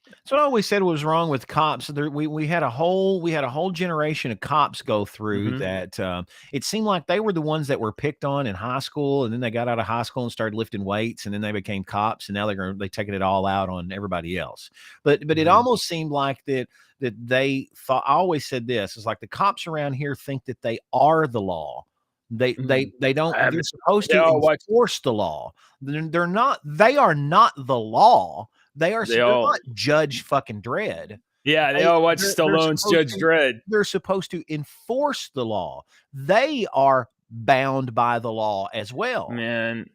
That's what I always said was wrong with cops. We had a whole generation of cops go through that. It seemed like they were the ones that were picked on in high school, and then they got out of high school and started lifting weights, and then they became cops, and now they're taking it all out on everybody else. But it almost seemed like that they thought. I always said this is like the cops around here think that they are the law. They don't. They're supposed to enforce the law. They're not. They are not the law. They're not Judge fucking Dredd. Yeah, they all watch Stallone's Judge Dredd. They're supposed to enforce the law. They are bound by the law as well. Man,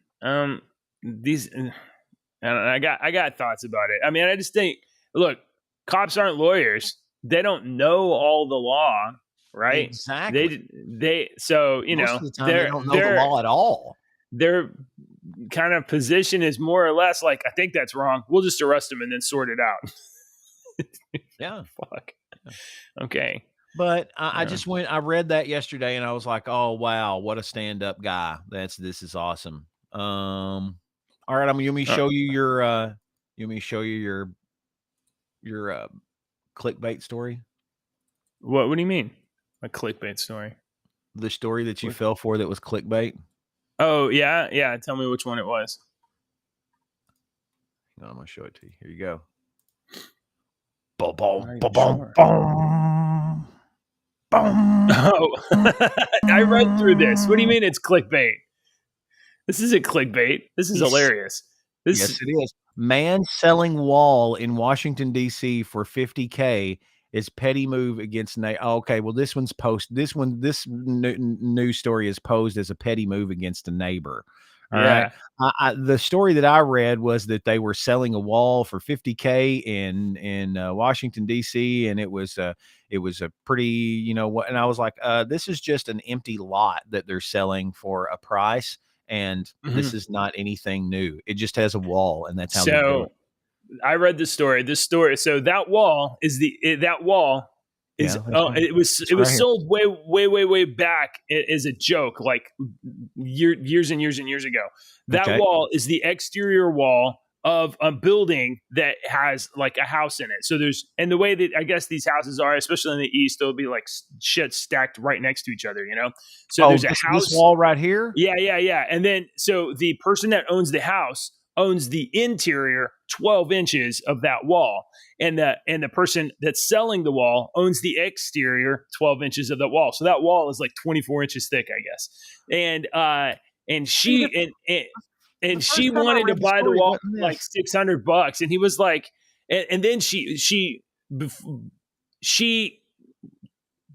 these, and I got thoughts about it. I mean, I just think, look, cops aren't lawyers. They don't know all the law, right? Exactly. So most of the time they don't know the law at all. Their kind of position is more or less like, I think that's wrong. We'll just arrest him and then sort it out. Yeah. Fuck. Okay. But I read that yesterday and I was like, oh wow, what a stand-up guy. This is awesome. All right, I'm gonna show you your clickbait story. What do you mean? A clickbait story? The story that you fell for that was clickbait. Oh, yeah. Tell me which one it was. Hang on, I'm going to show it to you. Here you go. Boom, boom, boom, Sure? boom, boom. Oh, I read through this. What do you mean it's clickbait? This isn't clickbait. This is hilarious. Yes, it is. Man selling wall in Washington, D.C. for $50K is petty move against okay, well, this news story is posed as a petty move against a neighbor. All right. The story that I read was that they were selling a wall for $50K in Washington, D.C. and it was a pretty, and I was like, this is just an empty lot that they're selling for a price, and this is not anything new. It just has a wall, and that's how they do it. I read the story. So that wall is Yeah, that's right. it was right here. sold way back as a joke, like years and years and years ago. That Okay. wall is the exterior wall of a building that has like a house in it. So and the way that I guess these houses are, especially in the East, there'll be like shit stacked right next to each other, you know? So there's a house. This wall right here? Yeah. And then, so the person that owns the house owns the interior 12 inches of that wall. And the person that's selling the wall owns the exterior 12 inches of the wall. So that wall is like 24 inches thick, I guess. And she wanted to buy the wall for like $600, and he was like, and then she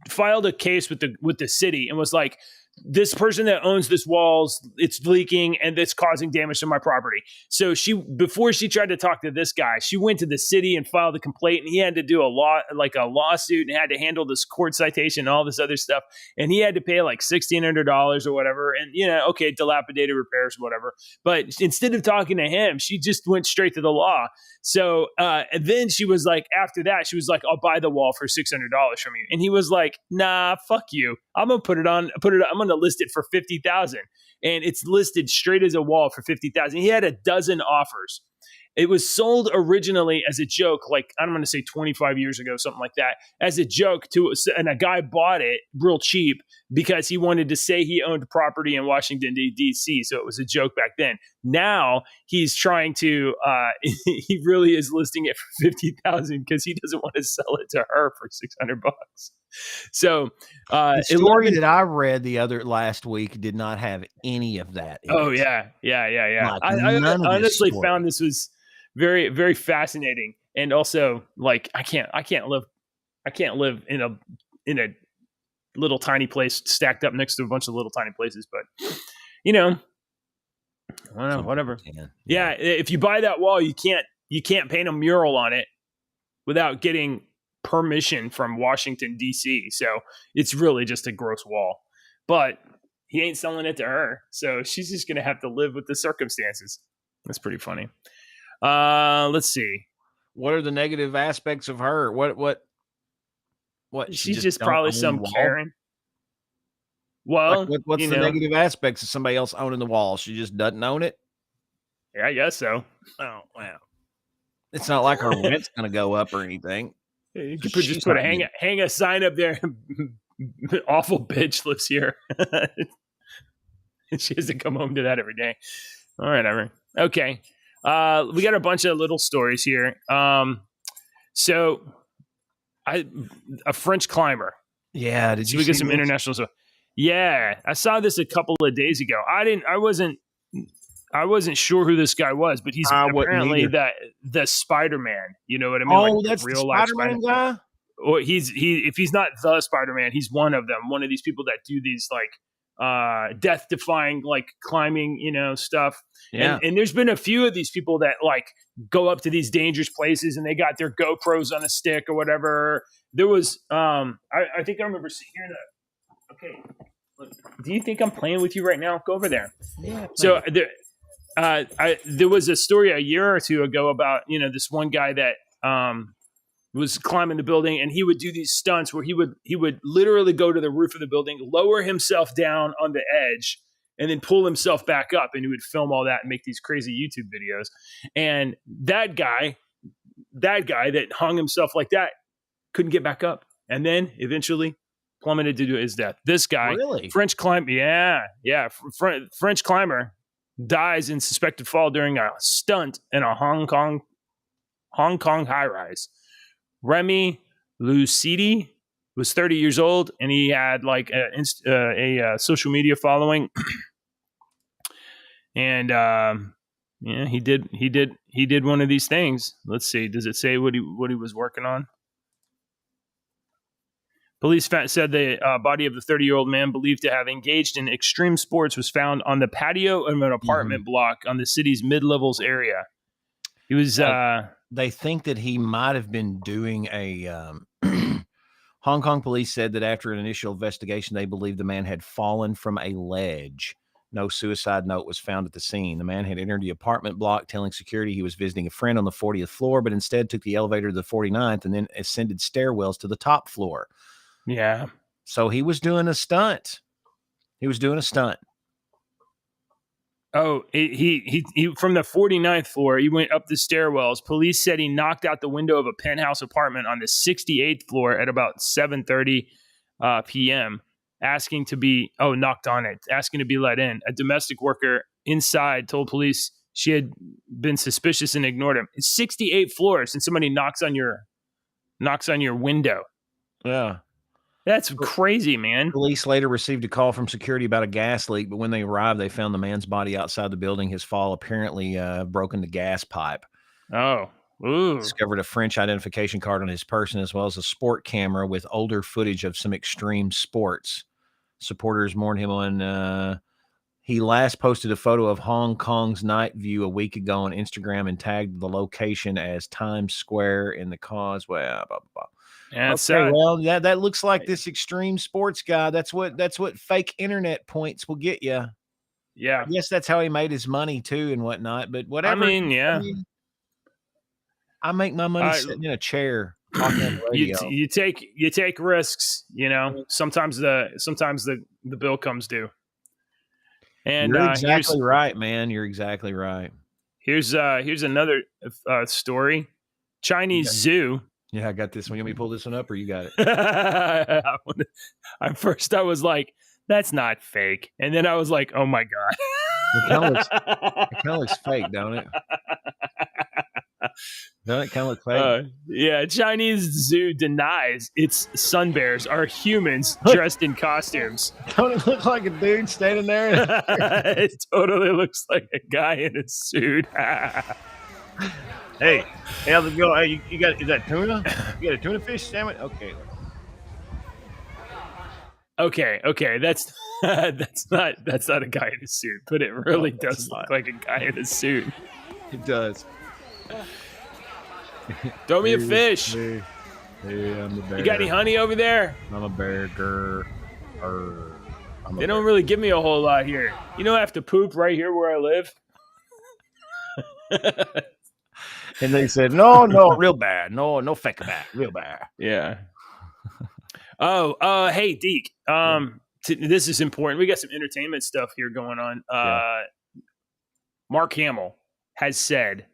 filed a case with the city and was like, this person that owns this walls, it's leaking and it's causing damage to my property. So before she tried to talk to this guy, she went to the city and filed a complaint, and he had to do a lawsuit and had to handle this court citation and all this other stuff. And he had to pay like $1,600 or whatever. And, okay, dilapidated repairs, whatever. But instead of talking to him, she just went straight to the law. So, and then she was like, after that, she was like, I'll buy the wall for $600 from you. And he was like, nah, fuck you. I'm going to I'm going to list it for $50,000. And it's listed straight as a wall for $50,000. He had a dozen offers. It was sold originally as a joke, like I'm going to say 25 years ago, something like that, as a joke and a guy bought it real cheap because he wanted to say he owned property in Washington, D.C. So it was a joke back then. Now he's trying to, he really is listing it for $50,000 because he doesn't want to sell it to her for $600. So the story that I read last week did not have any of that. Oh yeah. Like, I honestly found this was very, very fascinating, and also like I can't live in a little tiny place stacked up next to a bunch of little tiny places, but whatever. Yeah, if you buy that wall, you can't paint a mural on it without getting permission from Washington, D.C. So it's really just a gross wall. But he ain't selling it to her, so she's just going to have to live with the circumstances. That's pretty funny. Let's see. What are the negative aspects of her? What? She's just probably some Karen. Well, like what's the negative aspects of somebody else owning the wall? She just doesn't own it? Yeah, I guess so. Oh, wow. It's not like her rent's going to go up or anything. You could just hang a sign up there. Awful bitch lives here. She has to come home to that every day. All right, ever. Okay. We got a bunch of little stories here. So a French climber. Yeah. Did you we get some international stuff? Yeah. I saw this a couple of days ago. I wasn't sure who this guy was, but he's apparently the Spider-Man. You know what I mean? Oh, like that's the Spider-Man guy? Or if he's not the Spider-Man, he's one of them. One of these people that do these like death-defying like climbing, stuff. Yeah. And there's been a few of these people that like go up to these dangerous places and they got their GoPros on a stick or whatever. There was I think I remember hearing that. Okay. Look, do you think I'm playing with you right now? Go over there. Yeah. So there was a story a year or two ago about, this one guy that was climbing the building, and he would do these stunts where he would literally go to the roof of the building, lower himself down on the edge, and then pull himself back up, and he would film all that and make these crazy YouTube videos. And that guy that hung himself like that couldn't get back up, and then eventually plummeted to his death. This guy, really? French climber, French climber dies in suspected fall during a stunt in a Hong Kong high rise. Remy Lucidi was 30 years old, and he had like a social media following. And he did one of these things. Let's see. Does it say what he was working on? Police said the body of the 30-year-old man believed to have engaged in extreme sports was found on the patio of an apartment block on the city's mid-levels area. He was. They think that he might have been doing a. Hong Kong police said that after an initial investigation, they believe the man had fallen from a ledge. No suicide note was found at the scene. The man had entered the apartment block telling security he was visiting a friend on the 40th floor, but instead took the elevator to the 49th and then ascended stairwells to the top floor. Yeah. So he was doing a stunt. Oh, he from the 49th floor, he went up the stairwells. Police said he knocked out the window of a penthouse apartment on the 68th floor at about 7:30 p.m., asking to be let in. A domestic worker inside told police she had been suspicious and ignored him. It's 68 floors and somebody knocks on your window. Yeah. That's crazy, man. Police later received a call from security about a gas leak, but when they arrived, they found the man's body outside the building. His fall apparently broken the gas pipe. Oh, ooh. Discovered a French identification card on his person, as well as a sport camera with older footage of some extreme sports. Supporters mourned him on. He last posted a photo of Hong Kong's night view a week ago on Instagram and tagged the location as Times Square in the Causeway. Blah, blah, blah. Yeah, Okay, well, that looks like this extreme sports guy. That's what fake internet points will get you. Yeah. I guess that's how he made his money too and whatnot. But whatever. I mean, yeah. I make my money sitting in a chair talking on the radio. You take risks. You know, sometimes the bill comes due. And you're exactly right, man. You're exactly right. Here's another story. Chinese zoo. Yeah, I got this one. You want me to pull this one up, or you got it? At first, I was like, "That's not fake," and then I was like, "Oh my god!" It kind of looks fake, don't it? Don't it kind of look fake? Yeah, Chinese zoo denies its sun bears are humans dressed in costumes. Don't it look like a dude standing there? It totally looks like a guy in a suit. Hey, how's it going? Hey, you got, is that tuna? You got a tuna fish sandwich? Okay. That's not a guy in a suit, but it really does look like a guy in a suit. It does. Throw me a fish. Hey, I'm the bear. You got any honey over there? I'm a bear. They don't really give me a whole lot here. You know, I have to poop right here where I live. And they said, no, real bad. No fake bad. Real bad. Yeah. Hey, Deke. This is important. We got some entertainment stuff here going on. Mark Hamill has said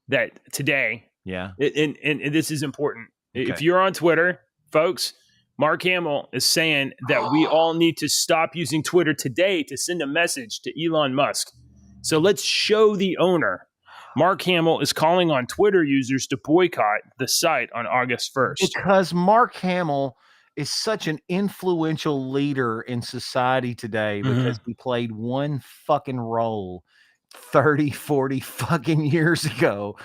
that today. Yeah. And this is important. Okay. If you're on Twitter, folks, Mark Hamill is saying that we all need to stop using Twitter today to send a message to Elon Musk. So let's show the owner. Mark Hamill is calling on Twitter users to boycott the site on August 1st. Because Mark Hamill is such an influential leader in society today because he played one fucking role 30, 40 fucking years ago.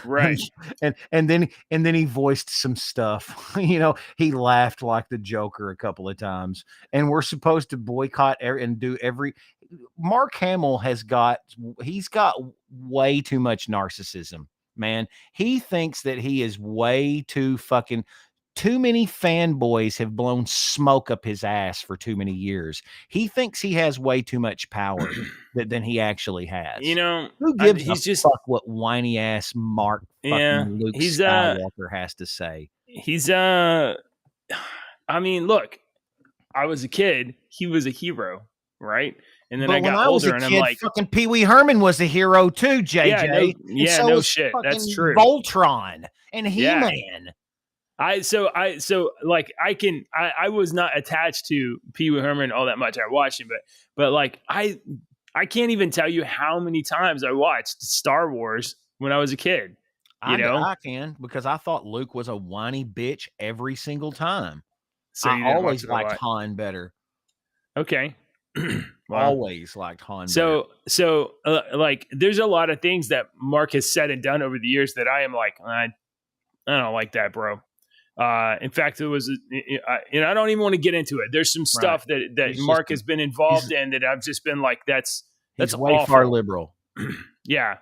Right. And then he voiced some stuff. You know, he laughed like the Joker a couple of times. And we're supposed to boycott and do every Mark Hamill he's got way too much narcissism, man. He thinks that he is way too fucking too many fanboys have blown smoke up his ass for too many years. He thinks he has way too much power than he actually has. You know, who gives a fuck what whiny ass Mark fucking Luke Skywalker has to say? I mean, look, I was a kid. He was a hero, right? And then I got older, and I'm like, fucking Pee Wee Herman was a hero too, JJ. No shit. That's true. Voltron and He-Man. I was not attached to Pee Wee Herman all that much. I watched him, but like I can't even tell you how many times I watched Star Wars when I was a kid. I can, because I thought Luke was a whiny bitch every single time. So I always liked Han better. Okay. Wow. Always liked Han. So like, there's a lot of things that Mark has said and done over the years that I am like, I don't like that, bro. In fact, it was, I don't even want to get into it. There's some stuff that Mark has been involved in that I've just been like, that's way awful. Far liberal. Yeah.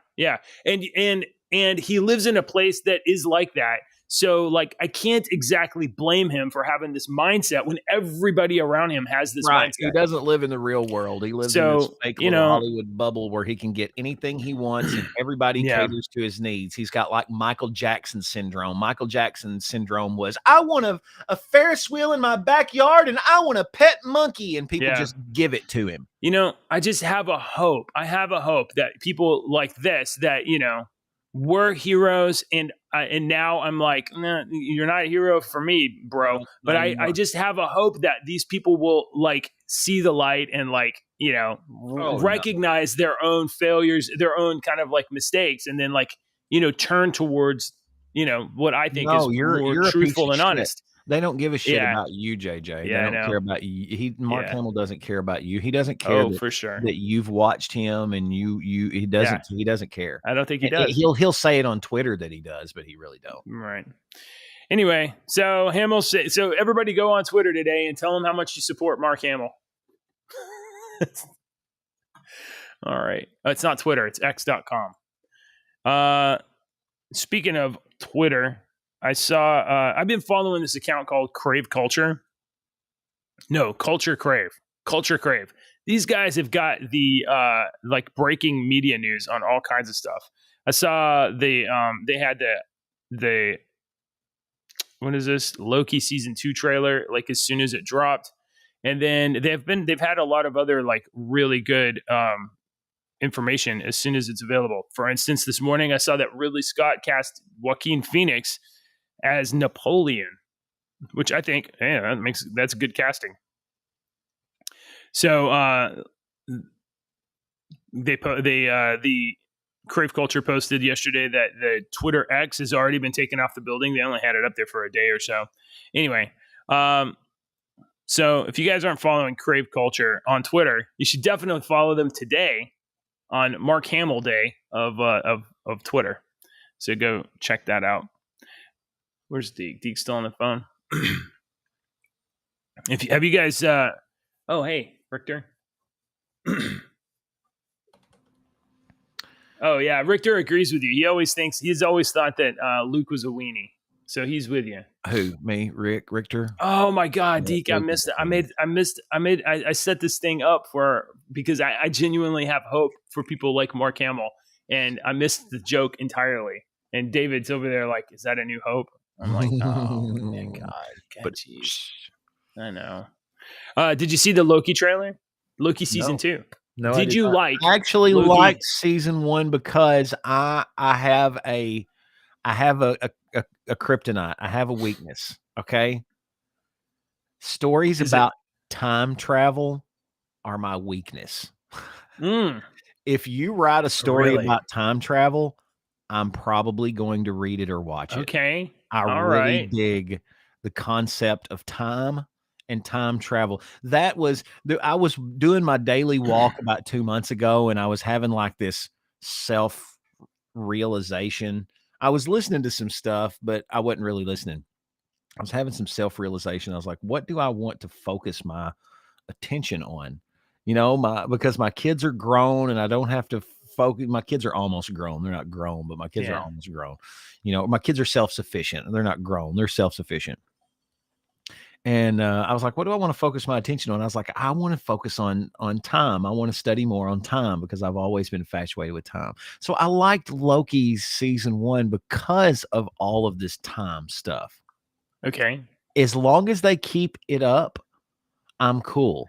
And he lives in a place that is like that. So like, I can't exactly blame him for having this mindset when everybody around him has this Right. mindset. He doesn't live in the real world. He lives in this fake little Hollywood bubble where he can get anything he wants and everybody caters to his needs. He's got like Michael Jackson syndrome. Michael Jackson syndrome was, I want a Ferris wheel in my backyard and I want a pet monkey, and people just give it to him. You know, I just have a hope. I have a hope that people like this, that, you know, we're heroes, and now I'm like, nah, you're not a hero for me, bro. No, but I just have a hope that these people will like see the light and like, you know, recognize their own failures, their own kind of like mistakes, and then like, you know, turn towards, you know, what I think is more truthful and honest. They don't give a shit about you, JJ. They don't care about you. Mark Hamill doesn't care about you. He doesn't care for sure that you've watched him, and he doesn't. He doesn't care. I don't think he does. He'll say it on Twitter that he does, but he really don't. Right. Anyway, so Hamill said, so everybody go on Twitter today and tell him how much you support Mark Hamill. All right. It's not Twitter. It's x.com. Speaking of Twitter, I saw, I've been following this account called Crave Culture. No, Culture Crave. Culture Crave. These guys have got the, like breaking media news on all kinds of stuff. I saw they had the, what is this? Loki season 2 trailer, like as soon as it dropped. And then they've had a lot of other like really good, information as soon as it's available. For instance, this morning I saw that Ridley Scott cast Joaquin Phoenix as Napoleon, which I think, that's good casting. So the Crave Culture posted yesterday that the Twitter X has already been taken off the building. They only had it up there for a day or so. Anyway, so if you guys aren't following Crave Culture on Twitter, you should definitely follow them today on Mark Hamill Day of Twitter. So go check that out. Where's Deke? Deke's still on the phone. Have you guys? Oh, hey, Richter. Oh yeah, Richter agrees with you. He's always thought that Luke was a weenie. So he's with you. Who? Me, Richter? Oh my God, Deke! I missed it. I set this thing up because I genuinely have hope for people like Mark Hamill, and I missed the joke entirely. And David's over there like, "Is that a new hope?" I'm like, "Oh my God, but geez. I know." Did you see the Loki trailer? Loki season 2. No. Did you like? I actually liked season 1 because I have a kryptonite. I have a weakness. Okay. Stories about time travel are my weakness. If you write a story about time travel, I'm probably going to read it or watch it. Okay. I really dig the concept of time and time travel. I was doing my daily walk about 2 months ago, and I was having like this self-realization. I was listening to some stuff, but I wasn't really listening. I was having some self-realization. I was like, what do I want to focus my attention on? You know, because my kids are grown and I don't have to focus. My kids are almost grown. They're not grown, but my kids are almost grown. You know, my kids are self-sufficient. They're not grown. They're self-sufficient. And I was like, what do I want to focus my attention on? I was like, I want to focus on time. I want to study more on time because I've always been infatuated with time. So I liked Loki's season 1 because of all of this time stuff. Okay. As long as they keep it up, I'm cool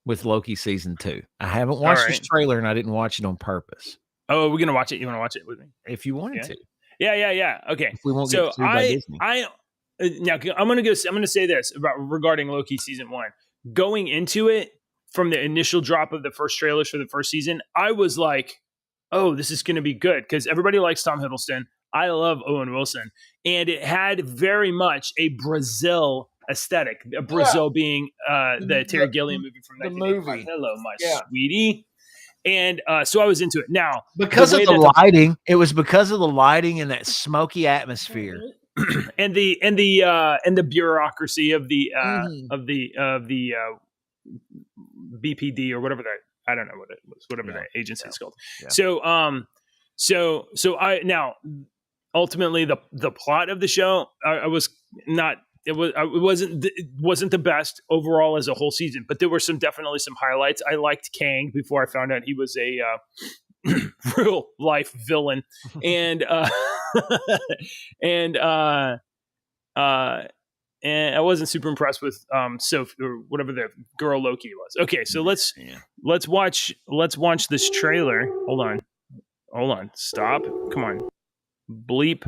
with Loki season 2. I haven't watched this trailer, and I didn't watch it on purpose. Oh, we're gonna watch it. You want to watch it with me? If you wanted to. Yeah. Okay. If we won't get sued by Disney. Now I'm going to say this regarding Loki season 1. Going into it from the initial drop of the first trailers for the first season, I was like, "Oh, this is going to be good," because everybody likes Tom Hiddleston. I love Owen Wilson, and it had very much a Brazil aesthetic. Brazil being the Terry Gilliam movie from the movie. Hello, my sweetie. And so I was into it. Now, because of the lighting, it was because of the lighting and that smoky atmosphere. and the bureaucracy of the BPD or whatever that, I don't know what it was, whatever that agency is called. Yeah. So I now ultimately the plot of the show, it wasn't the best overall as a whole season, but there were definitely some highlights. I liked Kang before I found out he was a real life villain, and and I wasn't super impressed with Sophie or whatever the girl Loki was. Okay, so let's watch this trailer. Hold on, stop, come on, bleep.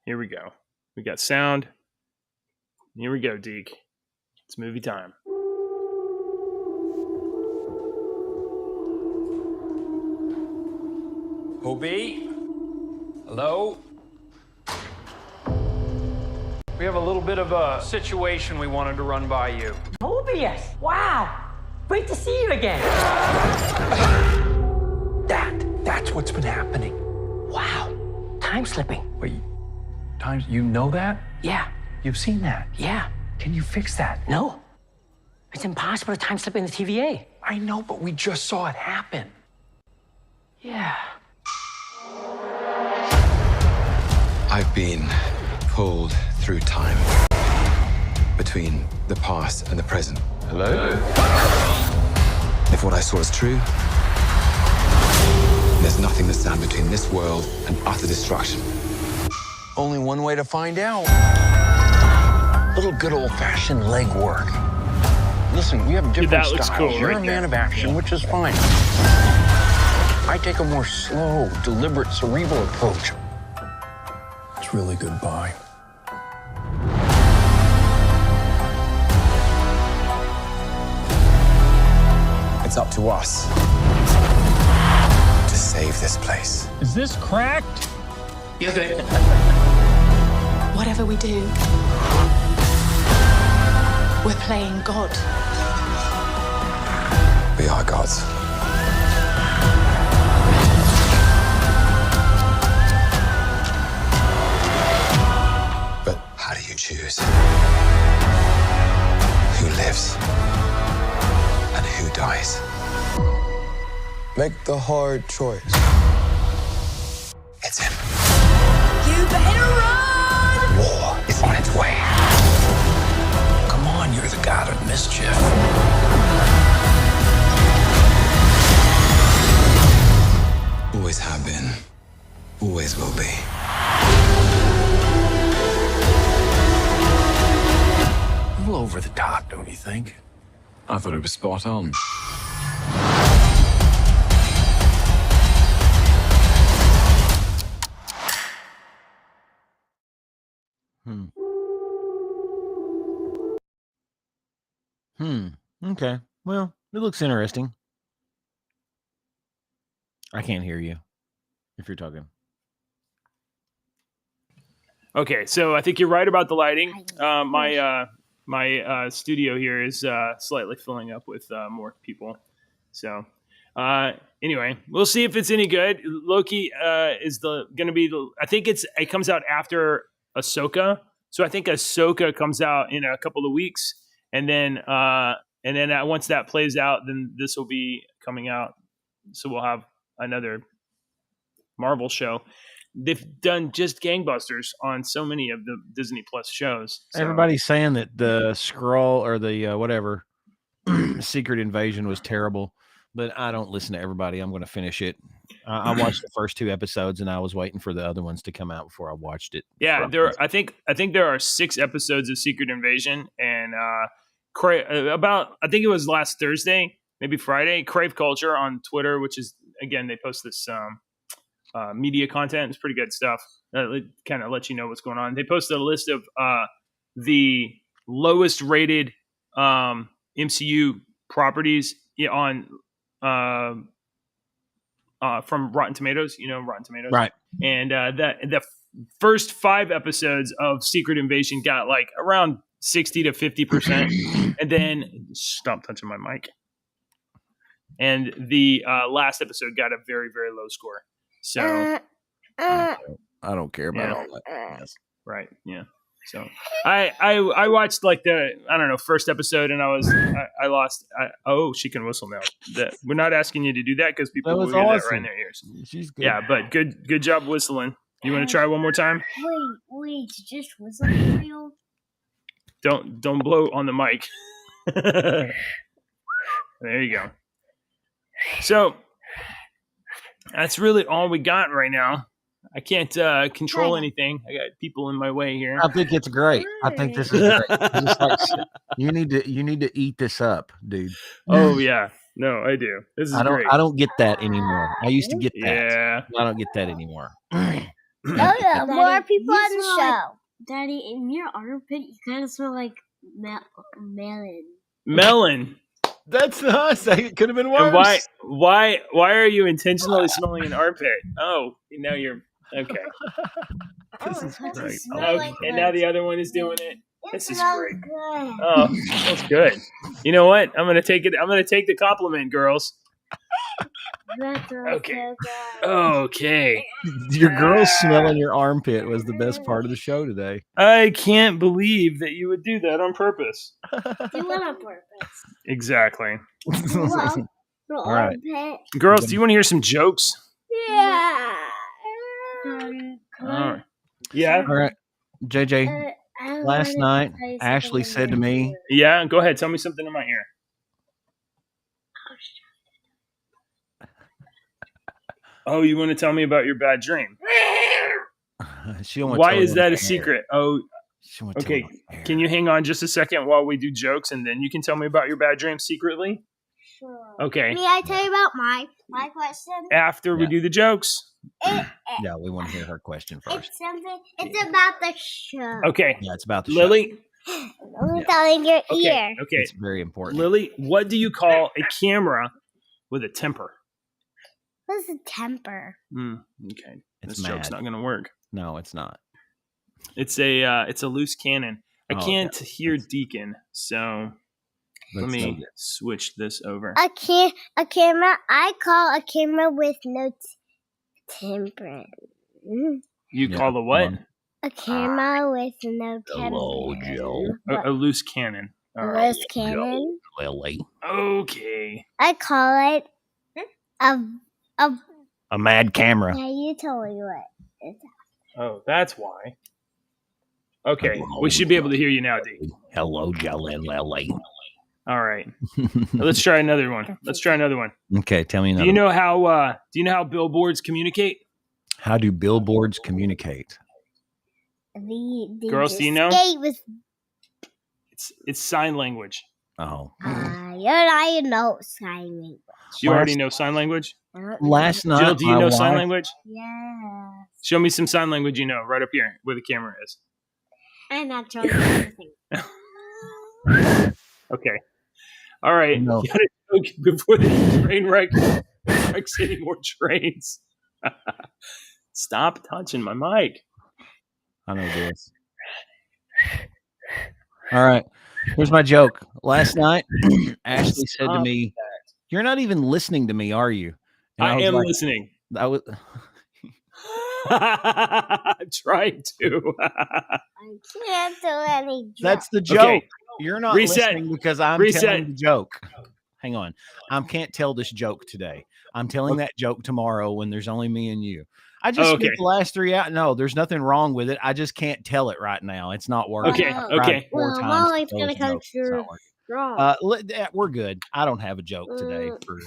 Here we go. We got sound. Here we go, Deke. It's movie time. Hobie? Hello? We have a little bit of a situation we wanted to run by you. Mobius! Wow! Great to see you again! That's what's been happening. Wow! Time slipping. Wait, you know that? Yeah, You've seen that? yeah. Can you fix that? No. It's impossible to time slip in the TVA. I know, but we just saw it happen. Yeah. I've been pulled through time between the past and the present. Hello? If what I saw is true, there's nothing that stands between this world and utter destruction. Only one way to find out. Little good old-fashioned legwork. Listen, we have different that looks styles. cool You're right a there. man of action, which is fine. I take a more slow, deliberate, cerebral approach. It's really goodbye. It's up to us to save this place. Is this cracked? Whatever we do, we're playing God. We are gods. But how do you choose who lives and who dies? Make the hard choice. It's him. You better run! War is on its way. Come on, you're the god of mischief. Always have been. Always will be. A little over the top, don't you think? I thought it was spot on. Okay. Well, it looks interesting. I can't hear you if you're talking. Okay, so I think you're right about the lighting. My studio here is slightly filling up with more people. So anyway, we'll see if it's any good. Loki is going to be I think it comes out after Ahsoka. So I think Ahsoka comes out in a couple of weeks, and then once that plays out, then this will be coming out. So we'll have another Marvel show. They've done just gangbusters on so many of the Disney Plus shows. So. Everybody's saying that the Skrull or the whatever Secret Invasion was terrible, but I don't listen to everybody. I'm going to finish it. I watched the first 2 episodes, and I was waiting for the other ones to come out before I watched it. Yeah, I think there are 6 episodes of Secret Invasion, and I think it was last Thursday, maybe Friday. Crave Culture on Twitter, which is again they post this media content. It's pretty good stuff. It kind of lets you know what's going on. They posted a list of the lowest rated MCU properties on from Rotten Tomatoes. You know Rotten Tomatoes, Right? And the first 5 episodes of Secret Invasion got like around 60 to 50%, and then stop touching my mic. And the last episode got a very, very low score. So I don't care about all that. Yes. right, yeah. So I watched like the first episode, and I lost. She can whistle now. We're not asking you to do that because people will hear that right in their ears. She's good. Yeah, but good job whistling. You want to try one more time? Wait, just whistle for real? Don't blow on the mic. There you go. So that's really all we got right now. I can't control anything. I got people in my way here. I think it's great. I think this is great. Just like, you need to eat this up, dude. Oh yeah, no, I do. This is great. I don't get that anymore. I used to get that. Yeah. I don't get that anymore. No, more people you on the smell show. Daddy, in your armpit, you kind of smell like melon. Melon. That's us. It could have been And worse. why are you intentionally smelling an armpit? Oh, now you're okay. This is It great. smells Okay, like and now the other one is doing it. It This is smells great. good. Oh, that's good. You know what? I'm gonna take it. I'm gonna take the compliment, girls. That smells Okay. so good. Okay. Your girl smelling your armpit was the best part of the show today. I can't believe that you would do that on purpose. Do it on purpose. Exactly. Well, the All right. armpit. Girls, do you want to hear some jokes? Yeah. Yeah. All right, JJ. Last night, Ashley said to me, Yeah. Go ahead. Tell me something in my ear. Oh, you want to tell me about your bad dream? she don't want to Why tell is me that on a air. secret? Oh, She don't want to tell okay. me on air. Can you hang on just a second while we do jokes, and then you can tell me about your bad dream secretly? Sure. Okay. May I tell you about my question? After we Yeah. do the jokes. Yeah, we want to hear her question first. It's something. It's about the show. Okay. Yeah, it's about the show. Lily. I'm telling your Okay. ear. Okay. It's very important. Lily, what do you call a camera with a temper? What's a temper? Okay. It's This joke's mad. not going to work. No, it's not. It's a loose cannon. I Oh, can't yeah. hear Deacon, so let That's no me good. switch this over. A camera. I call a camera with no temper. You Yeah, call a what? come A camera with no temper. Hello, Joe. A loose cannon. All right. Rose cannon. Lily. Okay. I call it a. A mad camera. Yeah, you tell me what. Oh, that's why. Okay. Hello, We should be able to hear you now, D. Hello, Jolly Lily. All right. Let's try another one. Let's try another one. Okay, tell me Do another. you know how billboards communicate? How do billboards communicate? The Girls, do you know? skate was. It's sign language. Oh. You're not even know sign language. You already know sign language? Last night, Jill, do you my know sign wife- language? Yeah. Show me some sign language you know right up here where the camera is. I'm not showing you anything. Okay. All right. No. You gotta joke before the train wreck wrecks any more trains. Stop touching my mic. I know this. All right. Here's my joke. Last night, Ashley said to Stop me, "You're not even listening to me, are you?" And I was am like, listening. I was. I'm trying to. I can't do any That's the joke. Okay. You're not Reset. listening because I'm Reset. telling the joke. Hang on. I can't tell this joke today. I'm telling that joke tomorrow when there's only me and you. I just Okay. spit the last three out. No, there's nothing wrong with it. I just can't tell it right now. It's not working. Okay, I've tried okay. 4 Well, times well, to it's tell gonna this come joke. It's not true. working. wrong. We're good. I don't have a joke today. For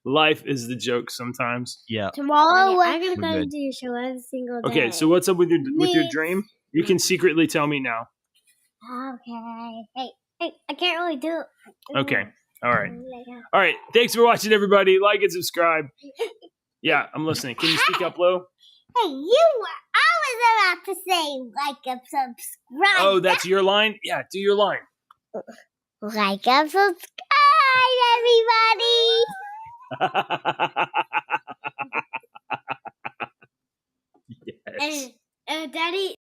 Life is the joke sometimes. yeah. Tomorrow, I'm We're gonna come good. to your show every single day. Okay, so what's up with your Me- dream? You can secretly tell me now. Okay. Hey, I can't really do it. Okay. All right. All right. Thanks for watching, everybody. Like and subscribe. Yeah, I'm listening. Can you speak up low? Hey, I was about to say like and subscribe. Oh, that's your line? Yeah, do your line. Like and subscribe, everybody. Yes. And Daddy,